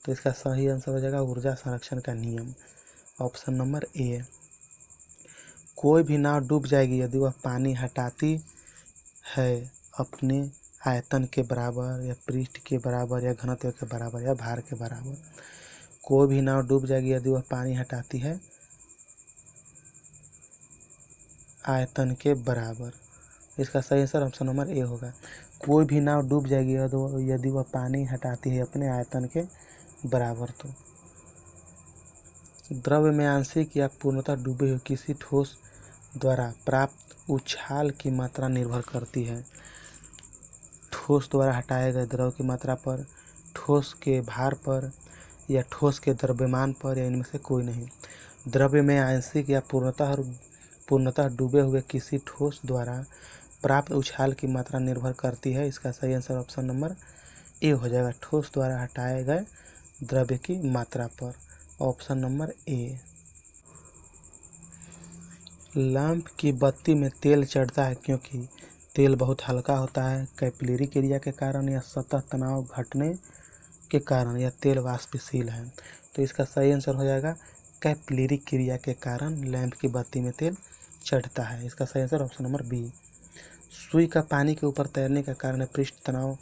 तो इसका सही आंसर हो जाएगा ऊर्जा संरक्षण का नियम, ऑप्शन नंबर ए। कोई भी नाव डूब जाएगी यदि वह पानी हटाती है अपने आयतन के बराबर या पृष्ठ के बराबर या घनत्व के बराबर या भार के बराबर। कोई भी नाव डूब जाएगी यदि वह पानी हटाती है आयतन के बराबर। इसका सही आंसर ऑप्शन नंबर ए होगा। कोई भी नाव डूब जाएगी यदि वह पानी हटाती है अपने आयतन के बराबर। तो द्रव्य में आंशिक या पूर्णतः डूबे हुए किसी ठोस द्वारा प्राप्त उछाल की मात्रा निर्भर करती है। ठोस द्वारा हटाए गए द्रव की मात्रा पर, ठोस के भार पर या ठोस के द्रव्यमान पर, या इनमें से कोई नहीं। द्रव्य में आंशिक या पूर्णतः डूबे हुए किसी ठोस द्वारा प्राप्त उछाल की मात्रा निर्भर करती है। इसका सही आंसर ऑप्शन नंबर ए हो जाएगा, ठोस द्वारा हटाए गए द्रव्य की मात्रा पर, ऑप्शन नंबर ए। लैंप की बत्ती में तेल चढ़ता है क्योंकि तेल बहुत हल्का होता है, कैपिलरी क्रिया के कारण या सतह तनाव घटने के कारण, या तेल वाष्पशील है। तो इसका सही आंसर हो जाएगा कैपिलरी क्रिया के कारण लैंप की बत्ती में तेल चढ़ता है। इसका सही आंसर ऑप्शन नंबर बी। सुई का पानी के ऊपर तैरने का कारण है पृष्ठ तनाव,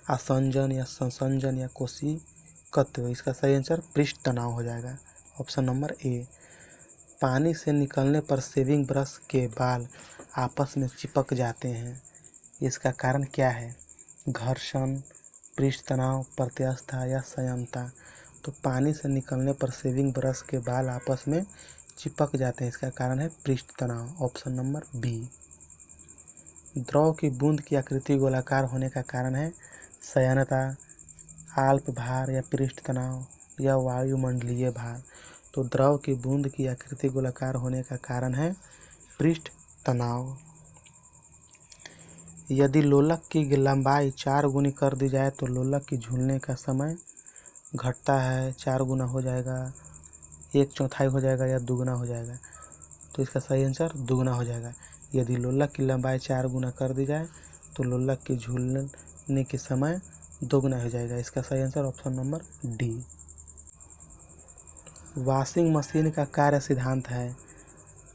आसंजन या संसंजन या कोशिकत्व। इसका सही आंसर पृष्ठ तनाव हो जाएगा, ऑप्शन नंबर ए। पानी से निकलने पर शेविंग ब्रश के बाल आपस में चिपक जाते हैं, इसका कारण क्या है? घर्षण, पृष्ठ तनाव, प्रत्यास्थता या संयमता। तो पानी से निकलने पर शेविंग ब्रश के बाल आपस में चिपक जाते हैं, इसका कारण है पृष्ठ तनाव, ऑप्शन नंबर बी। द्रव की बूंद की आकृति गोलाकार होने का कारण है संयमता, अल्प भार या पृष्ठ तनाव या वायुमंडलीय भार। तो द्रव की बूंद की आकृति गोलाकार होने का कारण है पृष्ठ तनाव। यदि लोलक की लंबाई 4 गुनी कर दी जाए तो लोलक की झूलने का समय घटता है, 4 गुना हो जाएगा, 1/4 हो जाएगा या दुगना हो जाएगा। तो इसका सही आंसर दुगना हो जाएगा। यदि लोलक की लंबाई 4 गुना कर दी जाए तो लोलक की झूलने के समय दोगुना हो जाएगा। इसका सही answer option number D. Washing machine का कार्य सिद्धांत है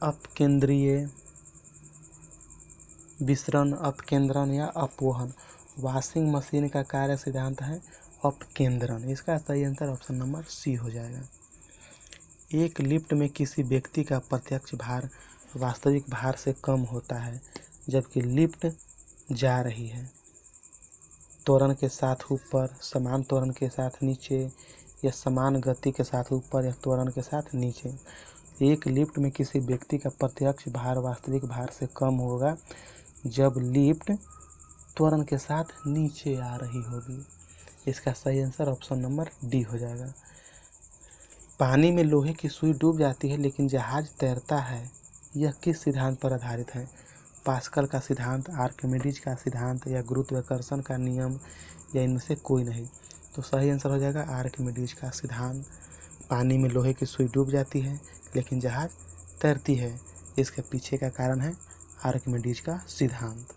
अपकेंद्रीय विसरण, अपकेंद्रण या अपवहन। वॉशिंग मशीन का कार्य सिद्धांत है अपकेंद्रण। इसका सही आंसर ऑप्शन नंबर सी हो जाएगा। एक लिफ्ट में किसी व्यक्ति का प्रत्यक्ष भार वास्तविक भार से कम होता है जबकि लिफ्ट जा रही है त्वरण के साथ ऊपर, समान त्वरण के साथ नीचे, या समान गति के साथ ऊपर या त्वरण के साथ नीचे। एक लिफ्ट में किसी व्यक्ति का प्रत्यक्ष भार वास्तविक भार से कम होगा जब लिफ्ट त्वरण के साथ नीचे आ रही होगी। इसका सही आंसर ऑप्शन नंबर डी हो जाएगा। पानी में लोहे की सुई डूब जाती है लेकिन जहाज तैरता है, यह किस सिद्धांत पर आधारित है? पास्कल का सिद्धांत, आर्किमिडीज का सिद्धांत, या गुरुत्वाकर्षण का नियम, या इनमें से कोई नहीं। तो सही आंसर हो जाएगा आर्किमिडीज का सिद्धांत। पानी में लोहे की सुई डूब जाती है लेकिन जहाज तैरती है, इसके पीछे का कारण है आर्किमिडीज का सिद्धांत।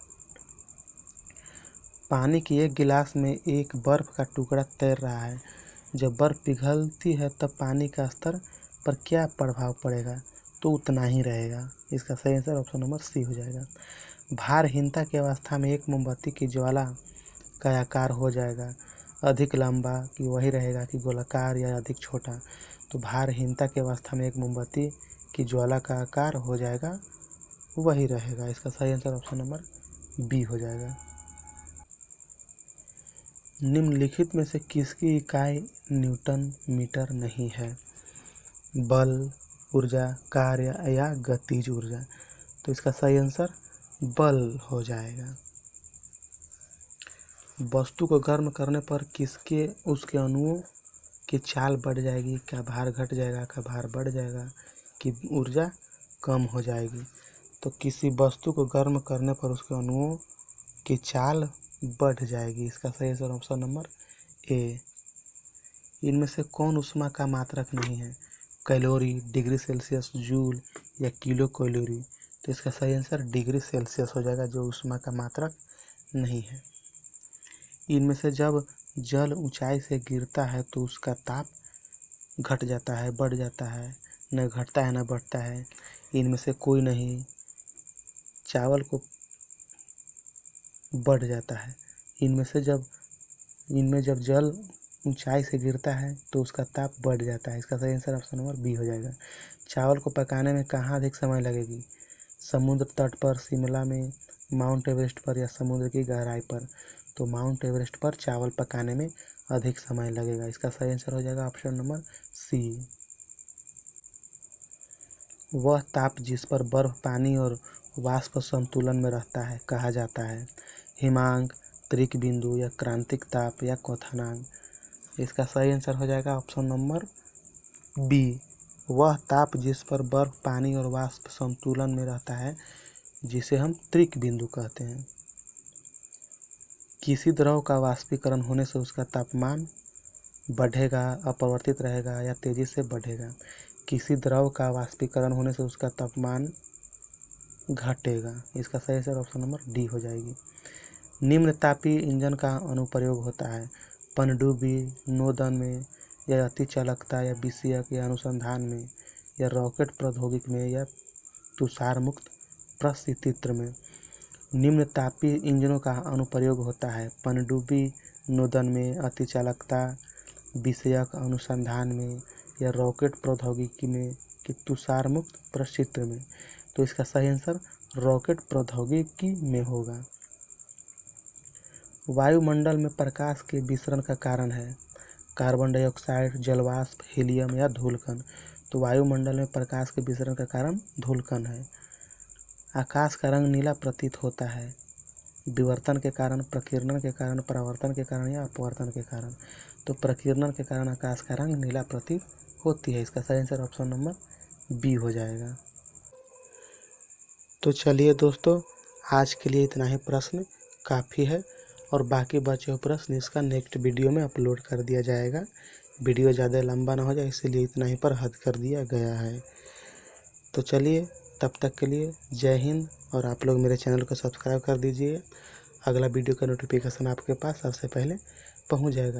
पानी की एक गिलास में एक बर्फ का टुकड़ा तैर रहा है। जब बर्फ पिघलती है तब पानी का स्तर पर क्या प्रभाव पड़ेगा? तो उतना ही रहेगा। इसका सही आंसर ऑप्शन नंबर सी हो जाएगा। भारहीनता की अवस्था में एक मोमबत्ती की ज्वाला का आकार हो जाएगा अधिक लंबा कि वही रहेगा कि गोलाकार या अधिक छोटा? तो भारहीनता की अवस्था में एक मोमबत्ती की ज्वाला का आकार हो जाएगा वही रहेगा। इसका सही आंसर ऑप्शन नंबर बी हो जाएगा। निम्नलिखित में से किसकी इकाई न्यूटन मीटर नहीं है? बल, ऊर्जा, कार्य या गतिज ऊर्जा। तो इसका सही आंसर बल हो जाएगा। वस्तु को गर्म करने पर उसके अणुओं कि चाल बढ़ जाएगी, क्या भार घट जाएगा, क्या भार बढ़ जाएगा, कि ऊर्जा कम हो जाएगी। तो किसी वस्तु को गर्म करने पर उसके अणुओं की चाल बढ़ जाएगी। इसका सही आंसर ऑप्शन नंबर ए। इनमें से कौन ऊष्मा का मात्रक नहीं है? कैलोरी, डिग्री सेल्सियस, जूल या किलो कैलोरी। तो इसका सही आंसर डिग्री सेल्सियस हो जाएगा, जो ऊष्मा का मात्रक नहीं है। इनमें से जब जल ऊंचाई से गिरता है तो उसका ताप घट जाता है, बढ़ जाता है, न घटता है न बढ़ता है। इनमें से कोई नहीं। चावल को बढ़ जाता है। इनमें जब जल ऊंचाई से गिरता है तो उसका ताप बढ़ जाता है। इसका सही आंसर ऑप्शन नंबर बी हो जाएगा। चावल को पकाने में कहाँ अधिक समय लगेगी? समुद्र तट पर, शिमला में, माउंट एवरेस्ट पर या समुद्र की गहराई पर। तो माउंट एवरेस्ट पर चावल पकाने में अधिक समय लगेगा। इसका सही आंसर हो जाएगा ऑप्शन नंबर सी। वह ताप जिस पर बर्फ, पानी और वाष्प संतुलन में रहता है कहा जाता है? हिमांक, त्रिक बिंदु या क्रांतिक ताप या क्वथनांक। इसका सही आंसर हो जाएगा ऑप्शन नंबर बी। वह ताप जिस पर बर्फ, पानी और वाष्प संतुलन में रहता है, जिसे हम त्रिक बिंदु कहते हैं। किसी द्रव का वाष्पीकरण होने से उसका तापमान बढ़ेगा, अपरिवर्तित रहेगा या तेजी से बढ़ेगा? किसी द्रव का वाष्पीकरण होने से उसका तापमान घटेगा। इसका सही आंसर ऑप्शन नंबर डी हो जाएगी। निम्न तापीय इंजन का अनुप्रयोग होता है? पनडुब्बी, नोदन में या अति चालकता या विषयक या अनुसंधान में या रॉकेट प्रौद्योगिकी में या तुषार मुक्त परिस्थिति में। निम्न तापीय इंजनों का अनुप्रयोग होता है? पनडुब्बी, नोदन में, अति चालकता, विषयक अनुसंधान में या रॉकेट प्रौद्योगिकी में कि तुषार मुक्त परिस्थिति में। तो इसका सही आंसर रॉकेट प्रौद्योगिकी में होगा। वायुमंडल में प्रकाश के विसरण का कारण है? कार्बन डाइऑक्साइड, जलवाष्प, हीलियम या धूलकण। तो वायुमंडल में प्रकाश के विसरण का कारण धूलकण है। आकाश का रंग नीला प्रतीत होता है? विवर्तन के कारण, प्रकीर्णन के कारण, परावर्तन के कारण या अपवर्तन के कारण। तो प्रकीर्णन के कारण आकाश का रंग नीला प्रतीत होती है। इसका सही आंसर ऑप्शन नंबर बी हो जाएगा। तो चलिए दोस्तों, आज के लिए इतना ही प्रश्न काफ़ी है और बाकी बचे हुए प्रश्न इसका नेक्स्ट वीडियो में अपलोड कर दिया जाएगा। वीडियो ज़्यादा लंबा ना हो जाए, इसीलिए इतना ही पर हद कर दिया गया है। तो चलिए, तब तक के लिए जय हिंद। और आप लोग मेरे चैनल को सब्सक्राइब कर दीजिए। अगला वीडियो का नोटिफिकेशन आपके पास सबसे पहले पहुंच जाएगा।